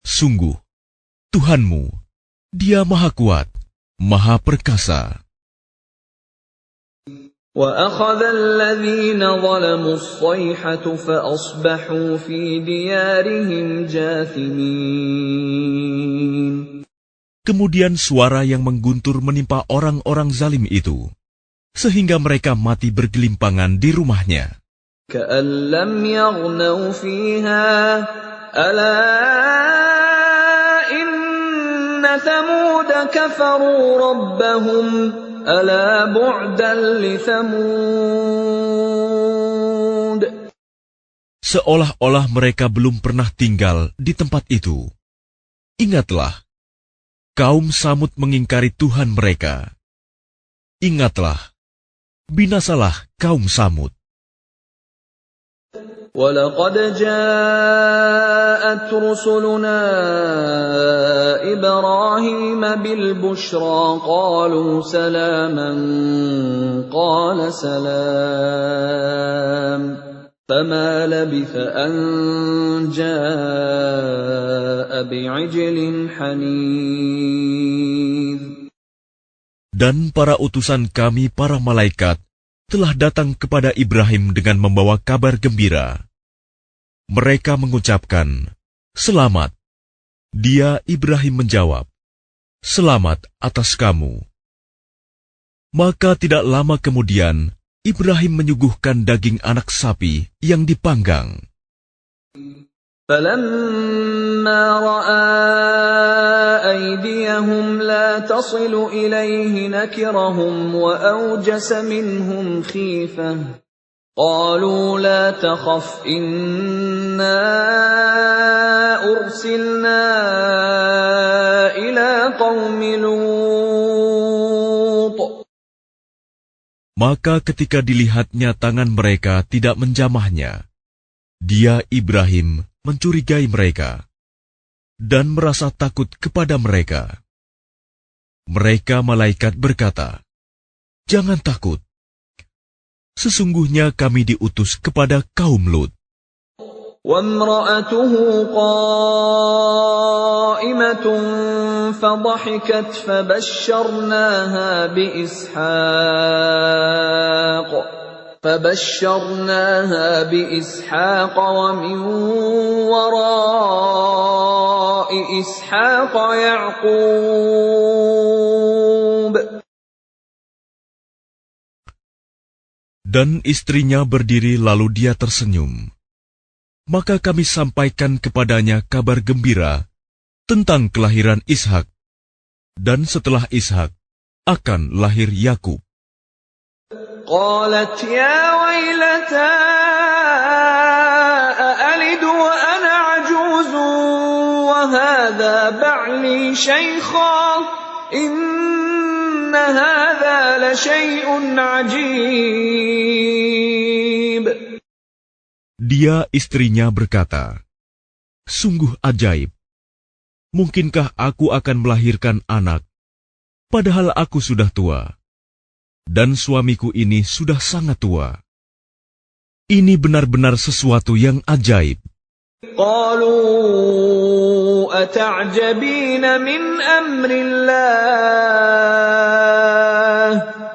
Sungguh, Tuhanmu, Dia Maha Kuat, Maha Perkasa. وَأَخَذَ الَّذِينَ ظَلَمُوا الصَّيْحَةُ فَأَصْبَحُوا فِي دِيَارِهِمْ جَاثِمِينَ. Kemudian suara yang mengguntur menimpa orang-orang zalim itu, sehingga mereka mati bergelimpangan di rumahnya. كَأَن لَّمْ يَغْنَوْا فِيهَا أَلَا إِنَّ ثَمُودَ كَفَرُوا رَبَّهُمْ أَلَا بُعْدًا لِثَمُودَ. Seolah-olah mereka belum pernah tinggal di tempat itu. Ingatlah, kaum Samud mengingkari Tuhan mereka. Ingatlah, binasalah kaum Samud. وَلَقَدْ جَاءَتْ رُسُلُنَا إِبْرَاهِيمَ بِالْبُشْرَىٰ قَالُوا سَلَامًا قَالَ سَلَامٌ فَمَا لَبِثَ أَن جَاءَ بِعِجْلٍ حَنِيذٍ. Dan para utusan kami, para malaikat, telah datang kepada Ibrahim dengan membawa kabar gembira. Mereka mengucapkan, "Selamat." Dia, Ibrahim, menjawab, "Selamat atas kamu." Maka tidak lama kemudian, Ibrahim menyuguhkan daging anak sapi yang dipanggang. فَلَمَّا رَأَىٰ أَيْدِيَهُمْ لَا تَصِلُ إِلَيْهِ نَكِرَهُمْ وَأَوْجَسَ مِنْهُمْ خِيفَةً قَالُوا لَا تَخَفْ إِنَّا أُرْسِلْنَا إِلَىٰ قَوْمِ لُوطٍ. Maka ketika dilihatnya tangan mereka tidak menjamahnya, dia, Ibrahim, mencurigai mereka dan merasa takut kepada mereka. Mereka malaikat berkata, "Jangan takut. Sesungguhnya kami diutus kepada kaum Lut." وَامْرَأَتُهُ قَائِمَةٌ فَضَحِكَتْ فَبَشَّرْنَاهَا بِإِسْحَاقَ وَمِنْ وَرَاءِ إِسْحَاقَ يَعْقُوبَ. Dan istrinya berdiri lalu dia tersenyum. Maka kami sampaikan kepadanya kabar gembira tentang kelahiran Ishak. Dan setelah Ishak akan lahir Yakub. قالت يا ويلتى أألد وأنا عجوز وهذا بعلي شيخا إن هذا لشيء عجيب. Dia, istrinya, berkata, "Sungguh ajaib. Mungkinkah aku akan melahirkan anak, padahal aku sudah tua? Dan suamiku ini sudah sangat tua. Ini benar-benar sesuatu yang ajaib." قالوا أتعجبين من أمر الله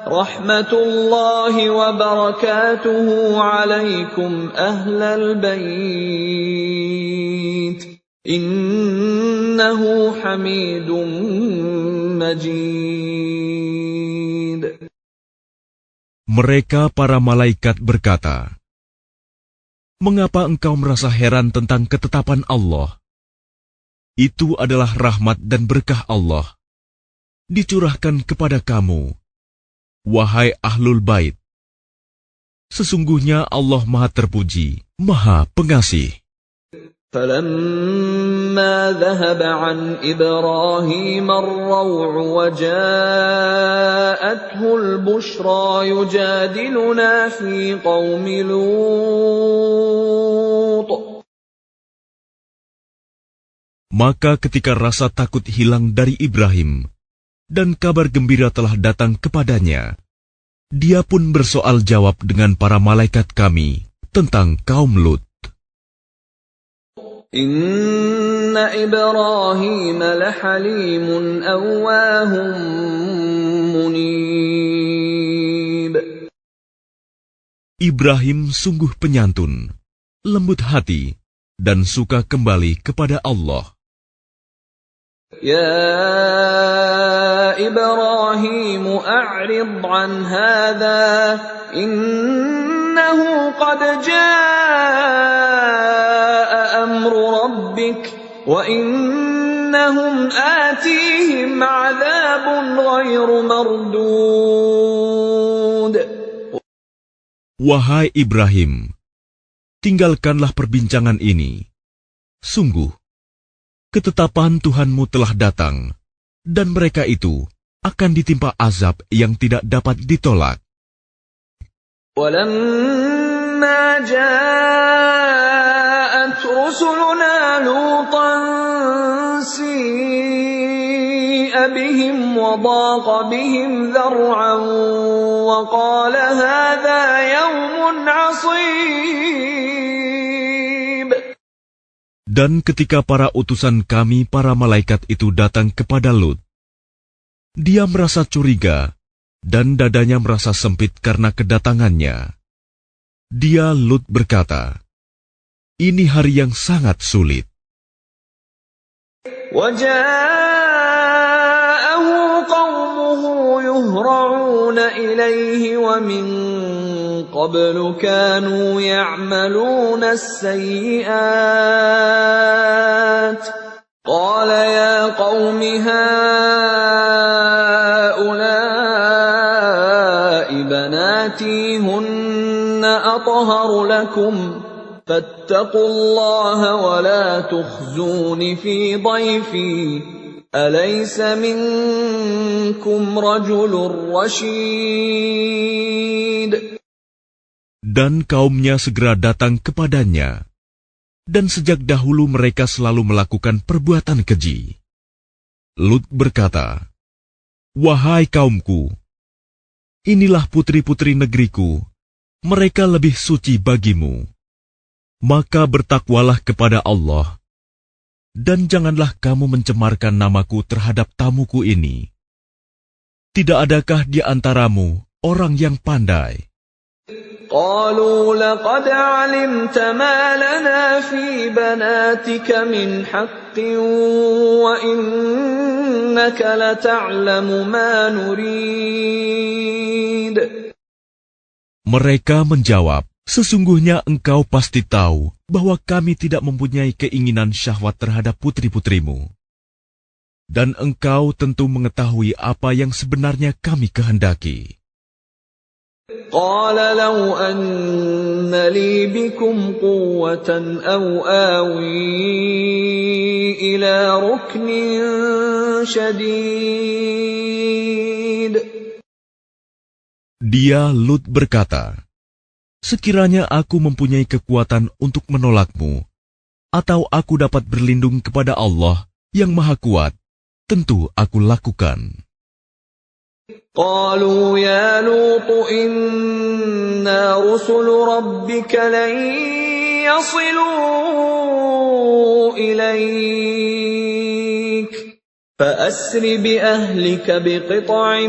رحمة الله وبركاته عليكم أهل البيت إنه حميد مجيد. Mereka para malaikat berkata, "Mengapa engkau merasa heran tentang ketetapan Allah? Itu adalah rahmat dan berkah Allah. dicurahkan kepada kamu, wahai Ahlul Bait. Sesungguhnya Allah Maha Terpuji, Maha Pengasih. فَلَمَّا ذَهَبَ عَنْ إِبْرَاهِيمَ الرَّوْعُ وَجَاءَتْهُ الْبُشْرَى يُجَادِلُنَا فِي قَوْمِ لُوطٍ. Maka ketika rasa takut hilang dari Ibrahim, dan kabar gembira telah datang kepadanya, dia pun bersoal jawab dengan para malaikat kami tentang kaum Lut. Inna Ibrahim lahalimun awwahum munib. Ibrahim sungguh penyantun, lembut hati, dan suka kembali kepada Allah. Ya Ibrahim a'rid an hadha innahu qad jaa amru rabbik wa innahum atihim 'adzabun ghairu mardud. Wahai Ibrahim, tinggalkanlah perbincangan ini. Sungguh, ketetapan Tuhanmu telah datang, dan mereka itu akan ditimpa azab yang tidak dapat ditolak. وَلَمَّا جَاءَتْ رُسُلُنَا لُوطًا سِيءَ بِهِمْ وَضَاقَ بِهِمْ ذَرْعًا وَقَالَ هَذَا يَوْمٌ عَصِيبٌ. Dan ketika para utusan kami, para malaikat itu datang kepada Lut, dia merasa curiga, dan dadanya merasa sempit karena kedatangannya. Dia, Lut, berkata, "Ini hari yang sangat sulit." وَجَاءَهُ قَوْمُهُ يُهْرَعُونَ إِلَيْهِ وَمِنْ قَبْلُ كَانُوا يَعْمَلُونَ السَّيِّئَاتِ قَالَ يَا قَوْمِ هَؤُلَاءِ بَنَاتِي هُنَّ أَطْهَرُ لَكُمْ فَاتَّقُوا اللَّهَ وَلَا تُخْزُونِ فِي ضَيْفِي أَلَيْسَ مِنكُمْ رَجُلٌ رَّشِيدٌ. Dan kaumnya segera datang kepadanya, dan sejak dahulu mereka selalu melakukan perbuatan keji. Lut berkata, "Wahai kaumku, inilah putri-putri negeriku, mereka lebih suci bagimu. Maka bertakwalah kepada Allah, dan janganlah kamu mencemarkan namaku terhadap tamuku ini. Tidak adakah di antaramu orang yang pandai?" قالوا لقد علمت ما لنا في بناتك من حق وإنك لتعلم ما نريد. Mereka menjawab, "Sesungguhnya engkau pasti tahu bahwa kami tidak mempunyai keinginan syahwat terhadap putri-putrimu. Dan engkau tentu mengetahui apa yang sebenarnya kami kehendaki." قال لو أن لي بكم قوة أو آوي إلى ركن شديد. Dia, Lut, berkata, "Sekiranya aku mempunyai kekuatan untuk menolakmu, atau aku dapat berlindung kepada Allah yang Maha Kuat, tentu aku lakukan." قالوا يا لوط إنا رسل ربك لن يصلوا إليك فأسر بأهلك بقطع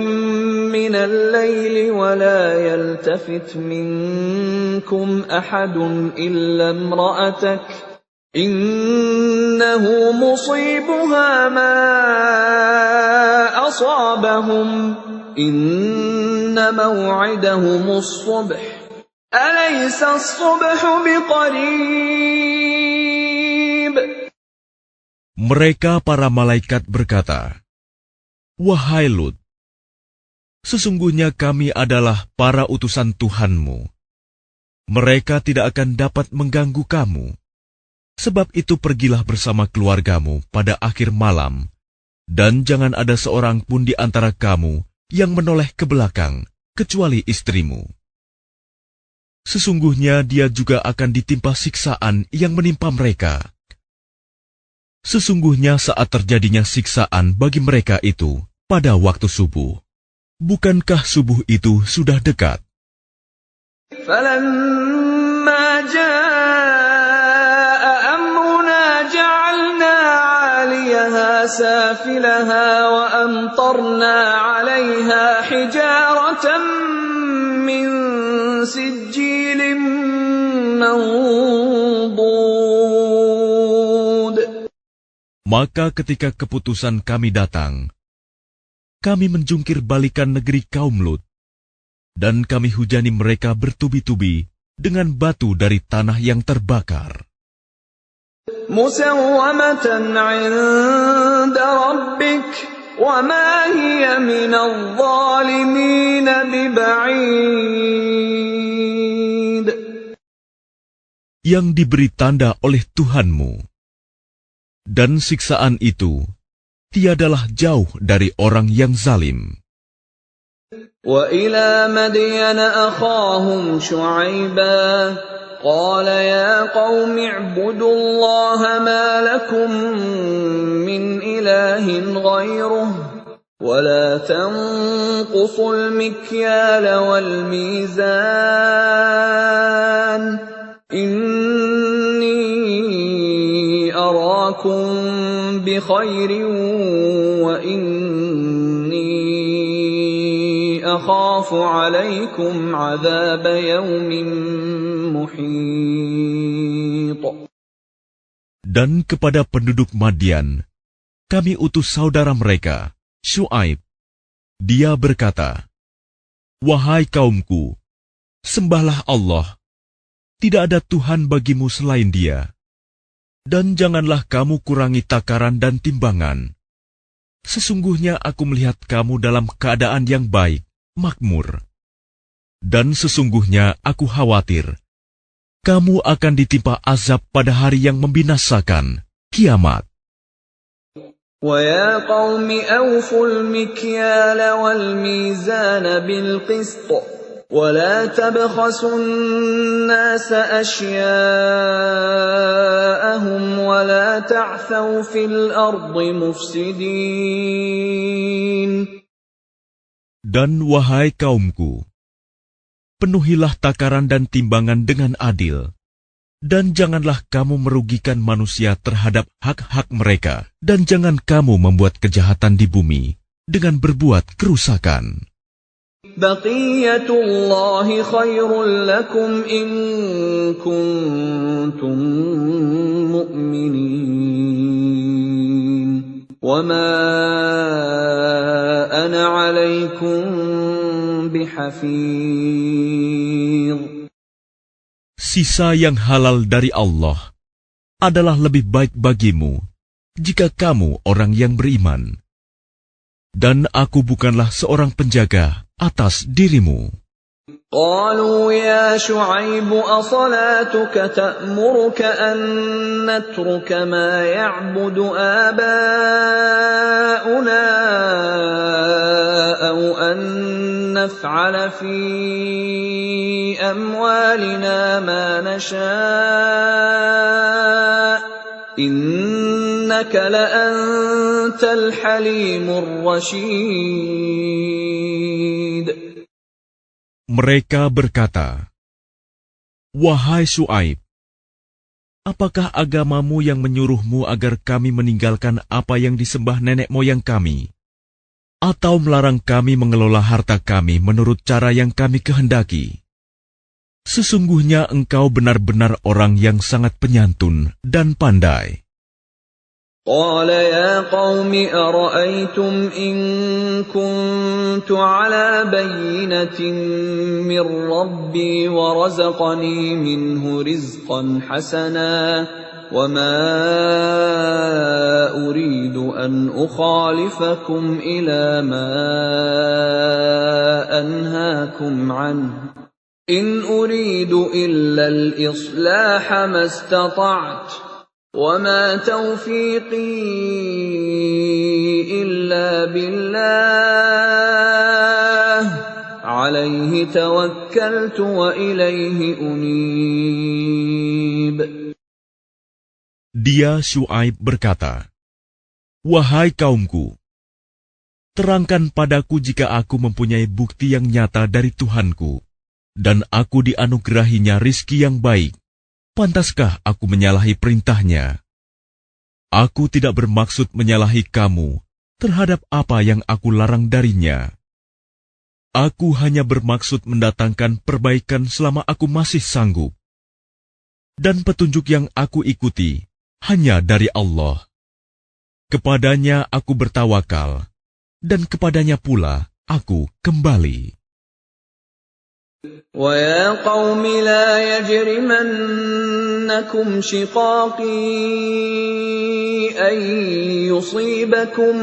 من الليل ولا يلتفت منكم أحد إلا امرأتك إنه مصيبها ما أصابهم إن موعدهم الصبح أليس الصبح بقريب. Mereka para malaikat berkata, Wahai Lut, sesungguhnya kami adalah para utusan Tuhanmu. Mereka tidak akan dapat mengganggu kamu. Sebab itu pergilah bersama keluargamu pada akhir malam, dan jangan ada seorang pun di antara kamu yang menoleh ke belakang, kecuali istrimu. Sesungguhnya dia juga akan ditimpa siksaan yang menimpa mereka. Sesungguhnya saat terjadinya siksaan bagi mereka itu pada waktu subuh. Bukankah subuh itu sudah dekat? فَلَمَّا جَاءَ أَمْرُنَا جَعَلْنَا عَالِيَهَا سَافِلَهَا وَأَمْطَرْنَا عَلَيْهَا حِجَارَةً مِّن سِجِّيلٍ مَّنضُودٍ. Maka ketika keputusan kami datang, kami menjungkir balikan negeri kaum Lut, dan kami hujani mereka bertubi-tubi dengan batu dari tanah yang terbakar. مُّسَوَّمَةً عِندَ رَبِّكَ وَمَا هِيَ مِنَ الظَّالِمِينَ بِبَعِيدٍ. Yang diberi tanda oleh Tuhanmu. Dan siksaan itu tiadalah jauh dari orang yang zalim. وَإِلَى مَدْيَنَ أَخَاهُمْ شُعَيْبًا قَالَ يَا قَوْمِ اعْبُدُوا اللَّهَ مَا لَكُمْ مِنْ إِلَٰهٍ غَيْرُهُ وَلَا تَنقُصُوا الْمِكْيَالَ وَالْمِيزَانَ إِنِّي أَرَاكُمْ بِخَيْرٍ وَإِنِّي أَخَافُ عَلَيْكُمْ عَذَابَ يَوْمٍ مُحِيطٍ. Dan kepada penduduk Madian, kami utus saudara mereka, Syuaib. Dia berkata, "Wahai kaumku, sembahlah Allah. Tidak ada Tuhan bagimu selain Dia. Dan janganlah kamu kurangi takaran dan timbangan. Sesungguhnya aku melihat kamu dalam keadaan yang baik, makmur. Dan sesungguhnya aku khawatir, kamu akan ditimpa azab pada hari yang membinasakan, kiamat." وَيَا قَوْمِ أَوْفُوا الْمِكْيَالَ وَالْمِيزَانَ بِالْقِسْطِ وَلَا تَبْخَسُوا النَّاسَ أَشْيَاءَهُمْ وَلَا تَعْثَوْا فِي الْأَرْضِ مُفْسِدِينَ. Dan wahai kaumku, penuhilah takaran dan timbangan dengan adil, dan janganlah kamu merugikan manusia terhadap hak-hak mereka, dan jangan kamu membuat kejahatan di bumi dengan berbuat kerusakan. بَقِيَّةُ اللَّهِ خَيْرٌ لَكُمْ إِن كُنتُم مُّؤْمِنِينَ وَمَا أَنَا عَلَيْكُمْ بِحَفِيظٍ. Sisa yang halal dari Allah adalah lebih baik bagimu jika kamu orang yang beriman. Dan aku bukanlah seorang penjaga atas dirimu. قالوا يا شعيب أصلاتك تأمرك أن نترك ما يعبد آباؤنا أو أن نفعل في أموالنا ما نشاء إنك لأنت الحليم الرشيد. Mereka berkata, "Wahai Syuaib, apakah agamamu yang menyuruhmu agar kami meninggalkan apa yang disembah nenek moyang kami, atau melarang kami mengelola harta kami menurut cara yang kami kehendaki? Sesungguhnya engkau benar-benar orang yang sangat penyantun dan pandai." قال يا قوم أرأيتم إن كنت على بينة من ربي ورزقني منه رزقا حسنا وَمَا أُرِيدُ أَنْ أُخَالِفَكُمْ إِلَى مَا أَنْهَاكُمْ عَنْهُ إِنْ أُرِيدُ إِلَّا الْإِصْلَاحَ مَا اسْتَطَعْتُ وَمَا تَوْفِيقِي إِلَّا بِاللَّهِ عَلَيْهِ تَوَكَّلْتُ وَإِلَيْهِ أُنِيبُ. Dia Syuaib berkata, "Wahai kaumku, terangkan padaku jika aku mempunyai bukti yang nyata dari Tuhanku, dan aku dianugerahinya rizki yang baik. Pantaskah aku menyalahi perintahnya? Aku tidak bermaksud menyalahi kamu terhadap apa yang aku larang darinya. Aku hanya bermaksud mendatangkan perbaikan selama aku masih sanggup. Dan petunjuk yang aku ikuti hanya dari Allah. Kepadanya aku bertawakal, dan kepadanya pula aku kembali." وَيَا قَوْمِ لَا يَجْرِمَنَّكُمْ شِقَاقِي أَن يُصِيبَكُم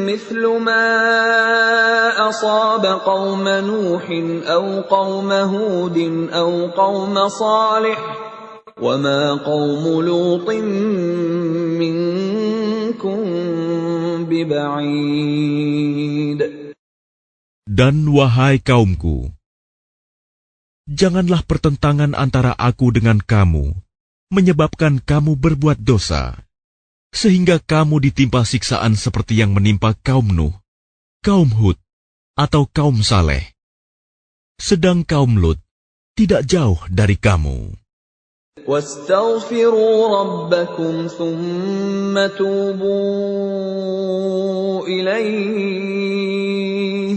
مِّثْلُ مَا أَصَابَ قَوْمَ نُوحٍ أَوْ قَوْمَ هُودٍ أَوْ قَوْمَ صَالِحٍ وَمَا قَوْمُ لُوطٍ مِّنكُم بِبَعِيدٍ. Dan wahai kaumku, janganlah pertentangan antara aku dengan kamu menyebabkan kamu berbuat dosa, sehingga kamu ditimpa siksaan seperti yang menimpa kaum Nuh, kaum Hud, atau kaum Saleh. Sedang kaum Lut tidak jauh dari kamu. وَاسْتَغْفِرُوا رَبَّكُمْ ثُمَّ تُوبُوا إِلَيْهِ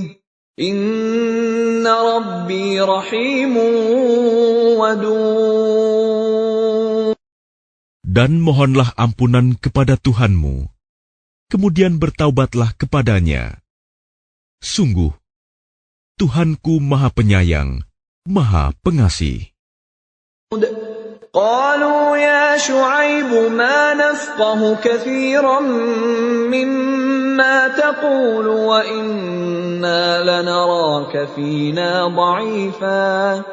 إِنَّ رَبِّي رَحِيمٌ وَدُودٌ. Dan mohonlah ampunan kepada Tuhanmu, kemudian bertaubatlah kepadanya. Sungguh, Tuhanku Maha Penyayang, Maha Pengasih. قالوا يا شعيب ما نفقه كثيرا مما تقول وإنا لنراك فينا ضعيفا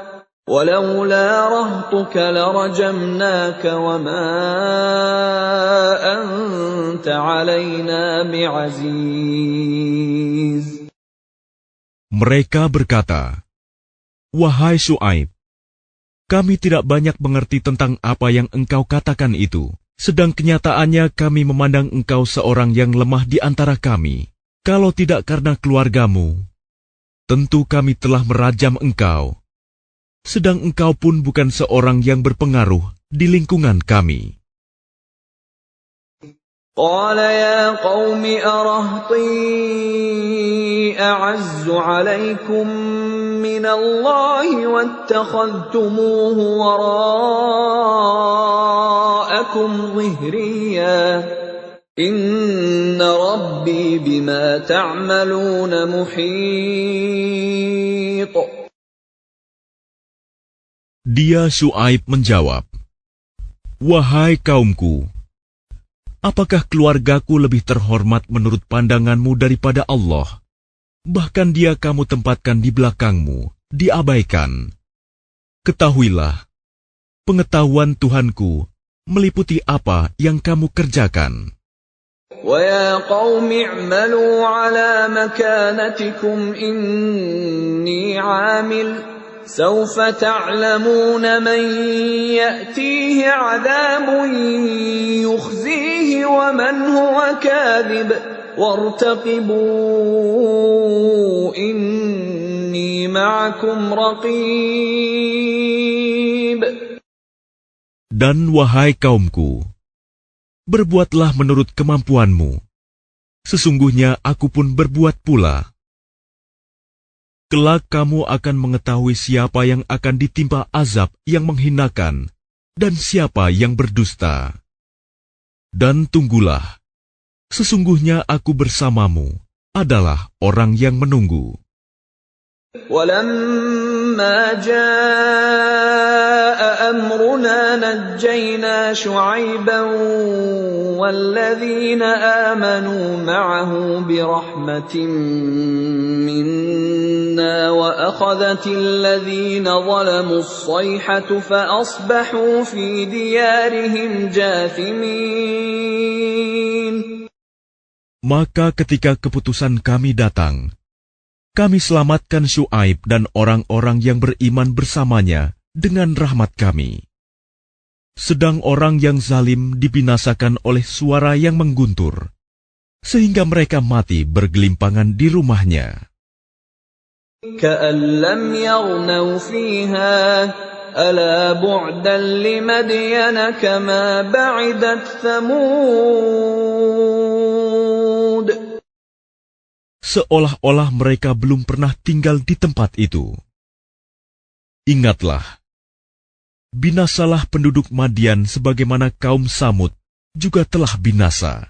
ولولا رهطك لرجمناك وما أنت علينا بعزيز. Mereka berkata, "Wahai Syuaib, kami tidak banyak mengerti tentang apa yang engkau katakan itu, sedang kenyataannya kami memandang engkau seorang yang lemah di antara kami. Kalau tidak karena keluargamu, tentu kami telah merajam engkau. Sedang engkau pun bukan seorang yang berpengaruh di lingkungan kami." قال يا قوم أرهطي أعز عليكم من الله واتخذتموه وراءكم ظهريا إن ربي بما تعملون محيط. Dia Syuaib menjawab, "Wahai kaumku, apakah keluargaku lebih terhormat menurut pandanganmu daripada Allah? Bahkan dia kamu tempatkan di belakangmu, diabaikan. Ketahuilah, pengetahuan Tuhanku meliputi apa yang kamu kerjakan." وَيَا قَوْمِ اعْمَلُوا عَلَى مَكَانَتِكُمْ إِنِّي عَامِلٌ سَوْفَ تَعْلَمُونَ مَنْ يَأْتِيهِ عَذَابٌ يُخْزِيهِ وَمَنْ هُوَ كَاذِبٌ وَارْتَقِبُوا إِنِّي مَعَكُمْ رَقِيبٌ. Dan wahai kaumku, berbuatlah menurut kemampuanmu. Sesungguhnya aku pun berbuat pula. Kelak kamu akan mengetahui siapa yang akan ditimpa azab yang menghinakan dan siapa yang berdusta. Dan tunggulah, sesungguhnya aku bersamamu adalah orang yang menunggu. وَلَمَّا جَاءَ أَمْرُنَا نَجَّيْنَا شُعَيْبًا وَالَّذِينَ آمَنُوا مَعَهُ بِرَحْمَةٍ مِنَّا وَأَخَذَتِ الَّذِينَ ظَلَمُوا الصَّيْحَةُ فَأَصْبَحُوا فِي دِيَارِهِمْ جَاثِمِينَ. Maka ketika keputusan kami datang, kami selamatkan Syuaib dan orang-orang yang beriman bersamanya dengan rahmat kami. Sedang orang yang zalim dibinasakan oleh suara yang mengguntur, sehingga mereka mati bergelimpangan di rumahnya. كَأَن لَّمْ يَغْنَوْا فِيهَا أَلَا بُعْدًا لِّمَدْيَنَ كَمَا بَعِدَتْ ثَمُودُ. Seolah-olah mereka belum pernah tinggal di tempat itu. Ingatlah, binasalah penduduk Madian sebagaimana kaum Samud juga telah binasa.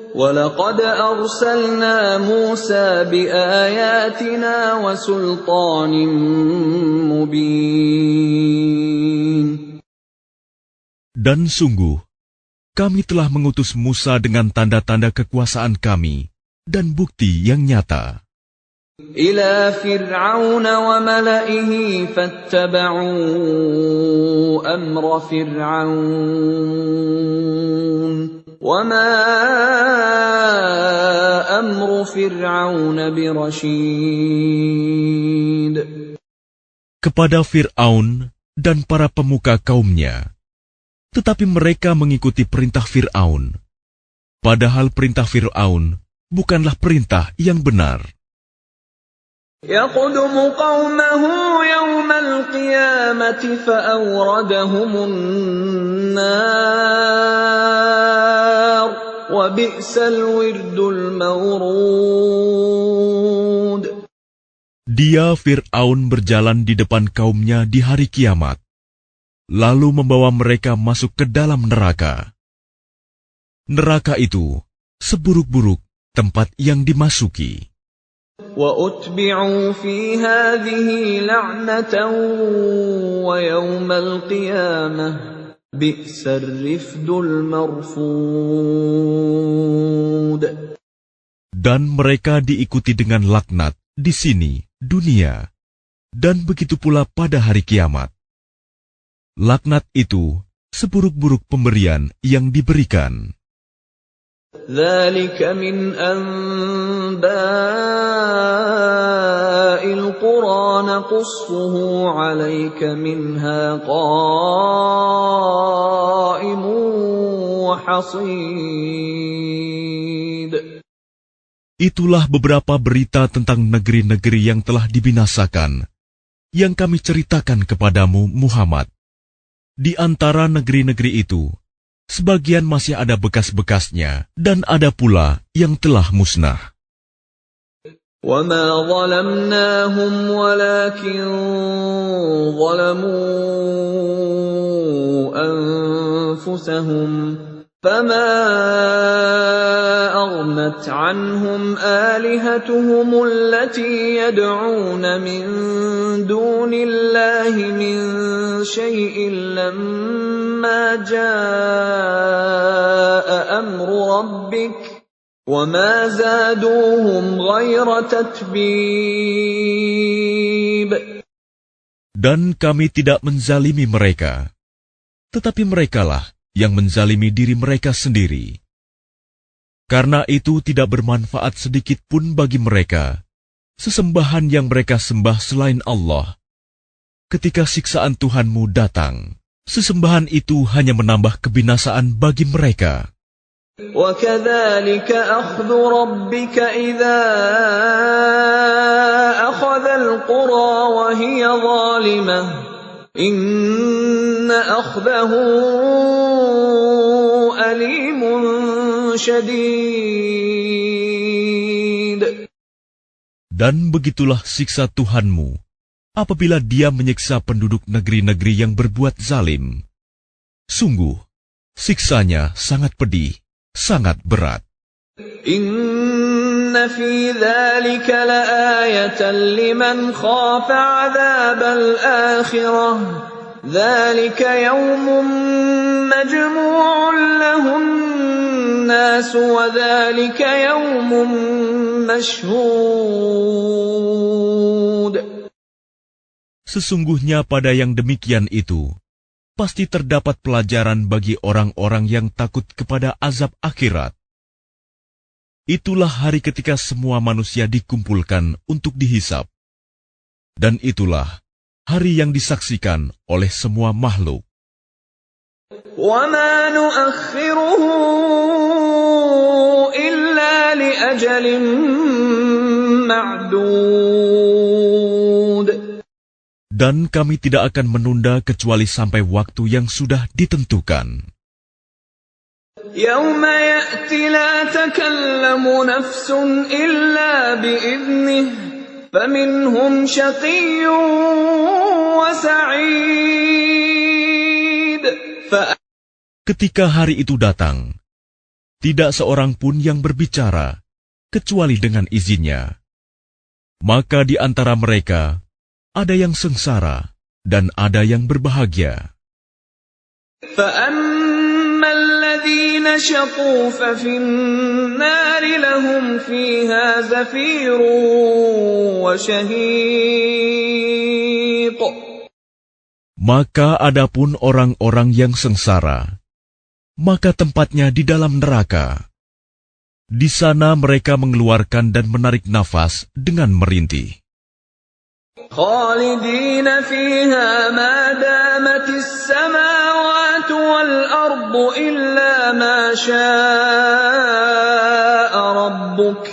وَلَقَدْ أَرْسَلْنَا مُوسَى بِآيَاتِنَا وَسُلْطَانٍ مُبِينٍ. Dan sungguh, kami telah mengutus Musa dengan tanda-tanda kekuasaan kami dan bukti yang nyata. إِلَى فِرْعَوْنَ وَمَلَئِهِ فَاتَّبَعُوا أَمْرَ فِرْعَوْنَ وَمَا أَمْرُ فِرْعَوْنَ بِرَشِيدٍ. Kepada Fir'aun dan para pemuka kaumnya, tetapi mereka mengikuti perintah Fir'aun, padahal perintah Fir'aun bukanlah perintah yang benar. يَقْدُمُ قَوْمَهُ يَوْمَ الْقِيَامَةِ فَأَوْرَدَهُمُ النَّارَ وَبِئْسَ الْوِرْدُ الْمَوْرُودُ. Dia Fir'aun berjalan di depan kaumnya di hari kiamat, lalu membawa mereka masuk ke dalam neraka. Neraka itu seburuk-buruk tempat yang dimasuki. وَأُتْبِعُوا فِي هَذِهِ لَعْنَةً وَيَوْمَ الْقِيَامَةِ بِئْسَ الرِّفْدُ الْمَرْفُودُ. Dan mereka diikuti dengan laknat di sini, dunia, dan begitu pula pada hari kiamat. Laknat itu seburuk-buruk pemberian yang diberikan. ذَلِكَ مِنْ أَنْبَاءِ الْقُرَى نَقُصُّهُ عَلَيْكَ مِنْهَا قَائِمٌ وَحَصِيدٌ. Itulah beberapa berita tentang negeri-negeri yang telah dibinasakan, yang kami ceritakan kepadamu, Muhammad. Di antara negeri-negeri itu, sebagian masih ada bekas-bekasnya, dan ada pula yang telah musnah. وَمَا ظَلَمْنَاهُمْ وَلَكِنْ ظَلَمُوا أَنفُسَهُمْ فَمَا أَغْنَتْ عَنْهُمْ آلِهَتُهُمُ الَّتِي يَدْعُونَ مِنْ دُونِ اللَّهِ مِنْ شَيْءٍ لَمَّا جَاءَ أَمْرُ رَبِّكَ وَمَا زَادُوهُمْ غَيْرَ تَتْبِيبٍ. Dan kami tidak menzalimi mereka, tetapi merekalah yang menzalimi diri mereka sendiri. Karena itu tidak bermanfaat sedikit pun bagi mereka sesembahan yang mereka sembah selain Allah. Ketika siksaan Tuhanmu datang, sesembahan itu hanya menambah kebinasaan bagi mereka. وَكَذَلِكَ أَخْذُ رَبِّكَ إِذَا أَخَذَ الْقُرَى وَهِيَ ظَالِمَةٌ إِنَّ أَخْذَهُ أَلِيمٌ شَدِيدٌ. Dan begitulah siksa Tuhanmu apabila Dia menyiksa penduduk negeri-negeri yang berbuat zalim. Sungguh, siksanya sangat pedih, sangat berat. إِنَّ فِي ذَلِكَ لَآيَةً لِمَنْ خَافَ عَذَابَ الْآخِرَةِ ذلك يوم مجموع له الناس وذلك يوم مشهود. Sesungguhnya pada yang demikian itu, pasti terdapat pelajaran bagi orang-orang yang takut kepada azab akhirat. Itulah hari ketika semua manusia dikumpulkan untuk dihisap. Dan itulah hari yang disaksikan oleh semua makhluk. وَمَا نُؤَخِّرُهُ إِلَّا لِأَجَلٍ مَّعْدُودٍ. Dan kami tidak akan menunda kecuali sampai waktu yang sudah ditentukan. يَوْمَ يَأْتِ لَا تَكَلَّمُ نَفْسٌ إِلَّا بِإِذْنِهِ فَمِنْهُمْ شَقِيٌّ وَسَعِيدٌ. Ketika hari itu datang, tidak seorang pun yang berbicara kecuali dengan izinnya. Maka di antara mereka ada yang sengsara dan ada yang berbahagia. فَأَمَّا الَّذِينَ شَقُوا فَفِي النَّارِ لَهُمْ فِيهَا زَفِيرٌ وَشَهِيقٌ. Maka adapun orang-orang yang sengsara, maka tempatnya di dalam neraka. Di sana mereka mengeluarkan dan menarik nafas dengan merintih. خالدين فيها ما دامت السماوات والأرض إلا ما شاء ربك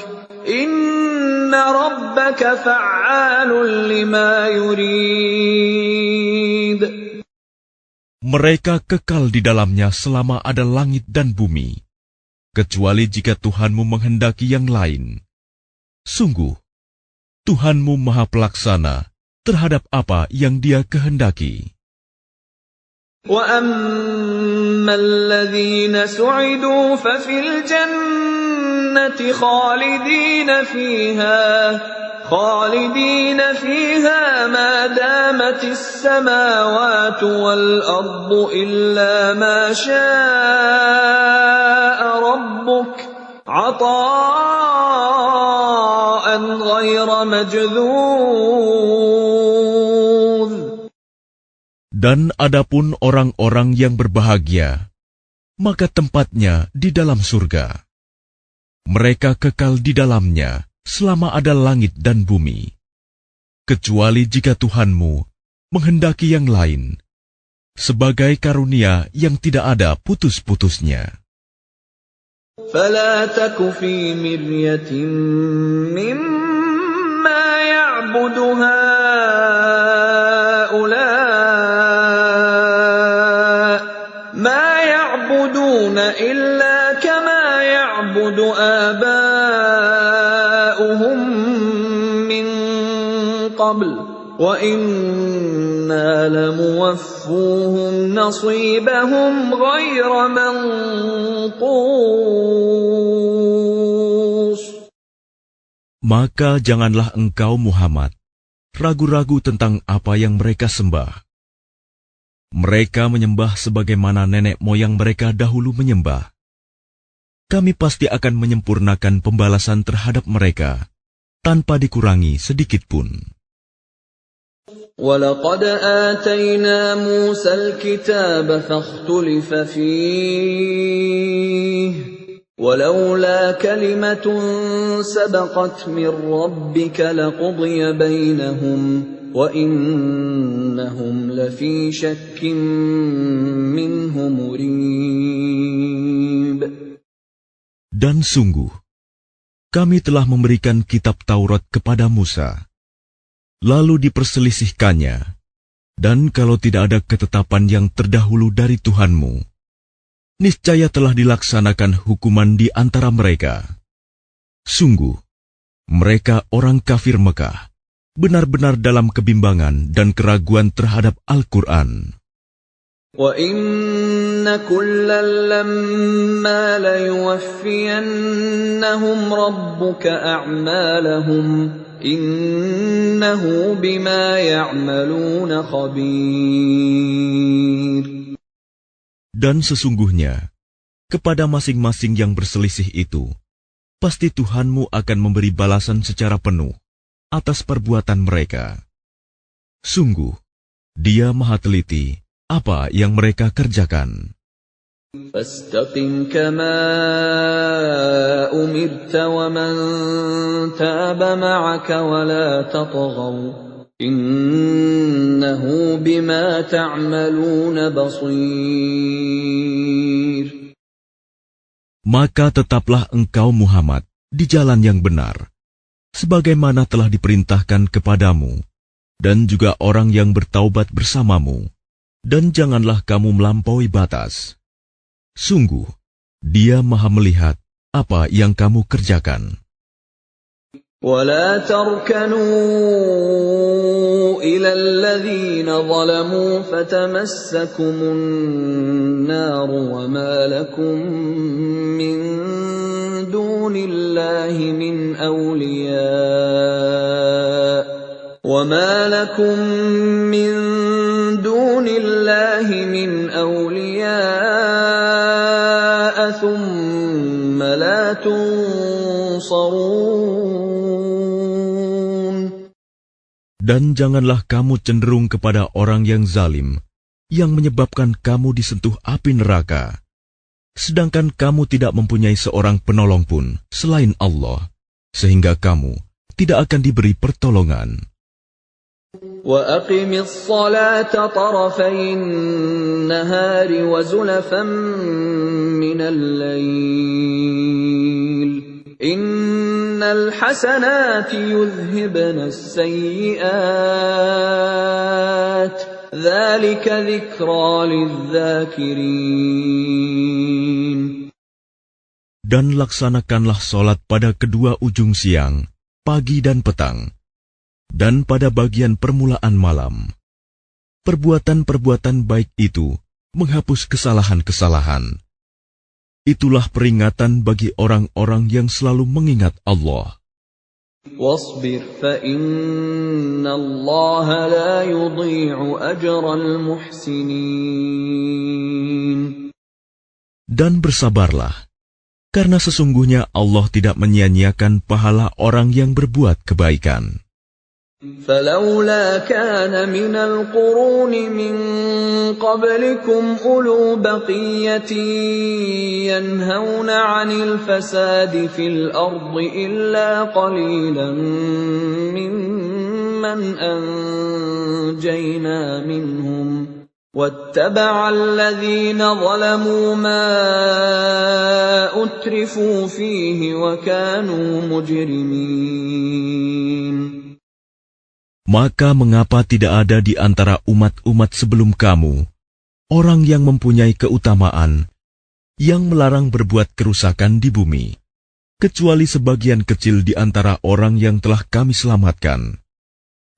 إن ربك فعال لما يريد. Mereka kekal di dalamnya selama ada langit dan bumi, kecuali jika Tuhanmu menghendaki yang lain. Sungguh, Tuhanmu Maha Pelaksana terhadap apa yang Dia kehendaki. وَأَمَّا الَّذِينَ سُعِدُوا فَفِي الْجَنَّةِ خَالِدِينَ فِيهَا مَا دَامَتِ السَّمَاوَاتُ وَالْأَرْضُ إِلَّا مَا شَاءَ رَبُّكَ عَطَاءً غَيْرَ مَجْذُوذٍ. Dan adapun orang-orang yang berbahagia, maka tempatnya di dalam surga. Mereka kekal di dalamnya selama ada langit dan bumi, kecuali jika Tuhanmu menghendaki yang lain, sebagai karunia yang tidak ada putus-putusnya. فَلَا تَكُ فِي مِرْيَةٍ مِّمَّا يَعْبُدُ هَٰؤُلَاءِ مَا يَعْبُدُونَ إِلَّا كَمَا يَعْبُدُ آبَاؤُهُم مِّن قَبْلُ وَإِنَّا لَمُوَفُّوهُمْ نَصِيبَهُمْ غَيْرَ مَنقُوصٍ. Maka janganlah engkau Muhammad ragu-ragu tentang apa yang mereka sembah. Mereka menyembah sebagaimana nenek moyang mereka dahulu menyembah. Kami pasti akan menyempurnakan pembalasan terhadap mereka tanpa dikurangi sedikitpun. وَلَقَدْ آتَيْنَا مُوسَى الْكِتَابَ فَاخْتُلِفَ فِيهِ وَلَوْلَا كَلِمَةٌ سَبَقَتْ مِنْ رَبِّكَ لَقُضِيَ بَيْنَهُمْ وَإِنَّهُمْ لَفِي شَكٍّ مِّنْهُ مُرِيبٍ. Dan sungguh, kami telah memberikan kitab Taurat kepada Musa. Lalu diperselisihkannya, dan kalau tidak ada ketetapan yang terdahulu dari Tuhanmu, niscaya telah dilaksanakan hukuman di antara mereka. Sungguh, mereka orang kafir Mekah, benar-benar dalam kebimbangan dan keraguan terhadap Al-Quran. وَإِنَّ كُلًّا لَّمَّا لَيُوَفِّيَنَّهُمْ رَبُّكَ أَعْمَالَهُمْ إِنَّهُ بِمَا يَعْمَلُونَ خَبِيرٌ. Dan sesungguhnya, kepada masing-masing yang berselisih itu, pasti Tuhanmu akan memberi balasan secara penuh atas perbuatan mereka. Sungguh, Dia Maha Teliti apa yang mereka kerjakan. فَاسْتَقِمْ كَمَا أُمِرْتَ وَمَنْ تَابَ مَعَكَ وَلَا تَطْغَوْا إِنَّهُ بِمَا تَعْمَلُونَ بَصِيرٌ. Maka tetaplah engkau Muhammad di jalan yang benar, sebagaimana telah diperintahkan kepadamu, dan juga orang yang bertaubat bersamamu, dan janganlah kamu melampaui batas. Sungguh, Dia Maha melihat apa yang kamu kerjakan. وَلَا تَرْكَنُوا إِلَى الَّذِينَ ظَلَمُوا فَتَمَسَّكُمُ النَّارُ وَمَا لَكُم مِّن دُونِ اللَّهِ مِنْ أَوْلِيَاءَ ثُمَّ لَا تُنصَرُونَ. Dan janganlah kamu cenderung kepada orang yang zalim, yang menyebabkan kamu disentuh api neraka, sedangkan kamu tidak mempunyai seorang penolong pun selain Allah, sehingga kamu tidak akan diberi pertolongan. وَأَقِمِ الصَّلَاةَ طَرَفَيِ النَّهَارِ وَزُلَفًا مِّنَ اللَّيْلِ إِنَّ الْحَسَنَاتِ يُذْهِبْنَ السَّيِّئَاتِ ذَلِكَ ذِكْرَى لِلذَّاكِرِينَ. Dan laksanakanlah solat pada kedua ujung siang, pagi dan petang, dan pada bagian permulaan malam. Perbuatan-perbuatan baik itu menghapus kesalahan-kesalahan. Itulah peringatan bagi orang-orang yang selalu mengingat Allah. وَاصْبِرْ فَإِنَّ اللَّهَ لَا يُضِيعُ أَجْرَ الْمُحْسِنِينَ. Dan bersabarlah, karena sesungguhnya Allah tidak menyia-nyiakan pahala orang yang berbuat kebaikan. فَلَوْلَا كَانَ مِنَ الْقُرُونِ مِنْ قَبْلِكُمْ أُولُو بَقِيَّةٍ يَنْهَوْنَ عَنِ الْفَسَادِ فِي الْأَرْضِ إِلَّا قَلِيلًا مِّمَّنْ أَنْجَيْنَا مِنْهُمْ وَاتَّبَعَ الَّذِينَ ظَلَمُوا مَا أُتْرِفُوا فِيهِ وَكَانُوا مُجْرِمِينَ. Maka mengapa tidak ada di antara umat-umat sebelum kamu orang yang mempunyai keutamaan, yang melarang berbuat kerusakan di bumi, kecuali sebagian kecil di antara orang yang telah kami selamatkan.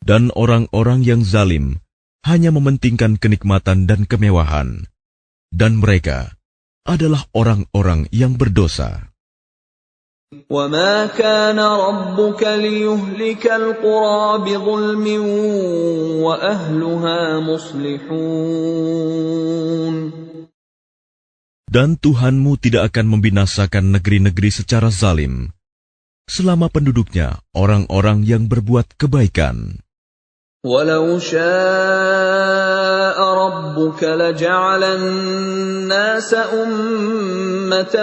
Dan orang-orang yang zalim hanya mementingkan kenikmatan dan kemewahan, dan mereka adalah orang-orang yang berdosa. وَمَا كَانَ رَبُّكَ لِيُهْلِكَ الْقُرَى بِظُلْمٍ وَأَهْلُهَا مُصْلِحُونَ. Dan Tuhanmu tidak akan membinasakan negeri-negeri secara zalim, selama penduduknya orang-orang yang berbuat kebaikan. وَلَوْ شَاءَ رَبُّكَ لَجَعَلَ النَّاسَ أُمَّةً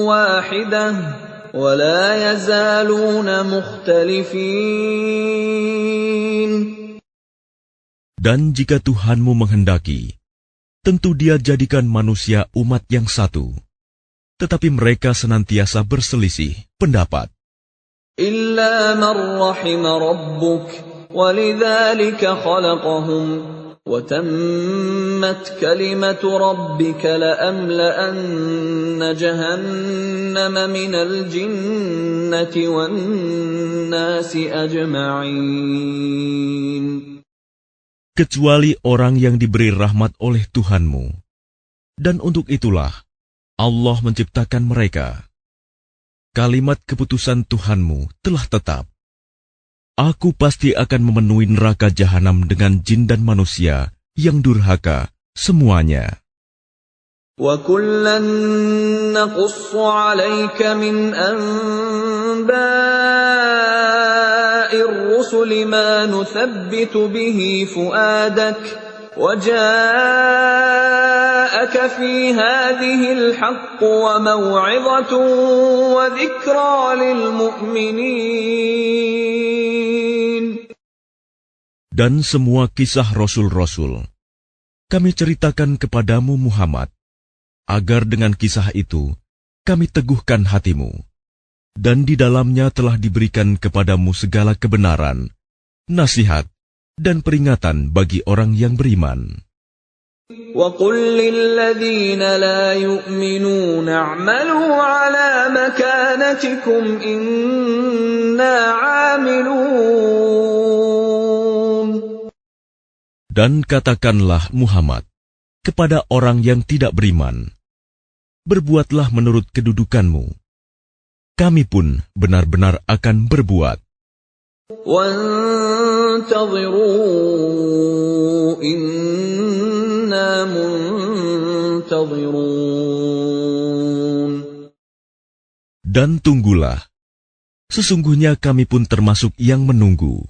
وَاحِدَةً وَلَا يَزَالُونَ مُخْتَلِفِينَ. Dan jika Tuhanmu menghendaki, tentu Dia jadikan manusia umat yang satu. Tetapi mereka senantiasa berselisih pendapat. إِلَّا مَنْ رَحِمَ رَبُّكَ وَلِذَلِكَ خَلَقَهُمْ وَتَمَّتْ كَلِمَةُ رَبِّكَ لَأَمْلَأَنَّ جَهَنَّمَ مِنَ الْجِنَّةِ وَالنَّاسِ أَجْمَعِينَ. Kecuali orang yang diberi rahmat oleh Tuhanmu. Dan untuk itulah Allah menciptakan mereka. Kalimat keputusan Tuhanmu telah tetap. Aku pasti akan memenuhi neraka jahanam dengan jin dan manusia yang durhaka semuanya. وَكُلًّا نَّقُصُّ عَلَيْكَ مِنْ أَنبَاءِ الرُّسُلِ مَا نُثَبِّتُ بِهِ فُؤَادَكَ وَجَاءَكَ فِي هَٰذِهِ الْحَقُّ وَمَوْعِظَةٌ وَذِكْرَىٰ لِلْمُؤْمِنِينَ. Dan semua kisah Rasul-Rasul kami ceritakan kepadamu Muhammad, agar dengan kisah itu kami teguhkan hatimu, dan di dalamnya telah diberikan kepadamu segala kebenaran, nasihat, dan peringatan bagi orang yang beriman. وَقُل لِّلَّذِينَ لَا يُؤْمِنُونَ اعْمَلُوا عَلَىٰ مَكَانَتِكُمْ إِنَّا عَامِلُونَ. Dan katakanlah Muhammad kepada orang yang tidak beriman, berbuatlah menurut kedudukanmu. Kami pun benar-benar akan berbuat. وَانتَظِرُوا إِنَّا مُنتَظِرُونَ. Dan tunggulah, sesungguhnya kami pun termasuk yang menunggu.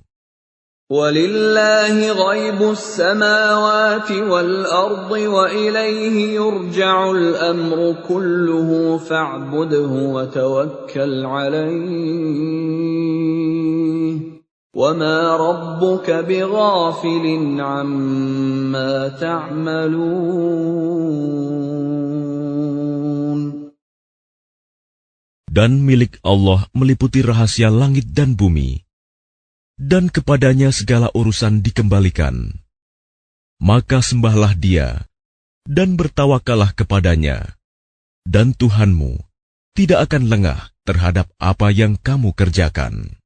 وَلِلَّهِ غَيْبُ السَّمَاوَاتِ وَالْأَرْضِ وَإِلَيْهِ يُرْجَعُ الْأَمْرُ كُلُّهُ فَاعْبُدْهُ وَتَوَكَّلْ عَلَيْهِ وَمَا رَبُّكَ بِغَافِلٍ عَمَّا تَعْمَلُونَ. Dan milik Allah meliputi rahasia langit dan bumi, dan kepadanya segala urusan dikembalikan. Maka sembahlah Dia, dan bertawakallah kepadanya, dan Tuhanmu tidak akan lengah terhadap apa yang kamu kerjakan.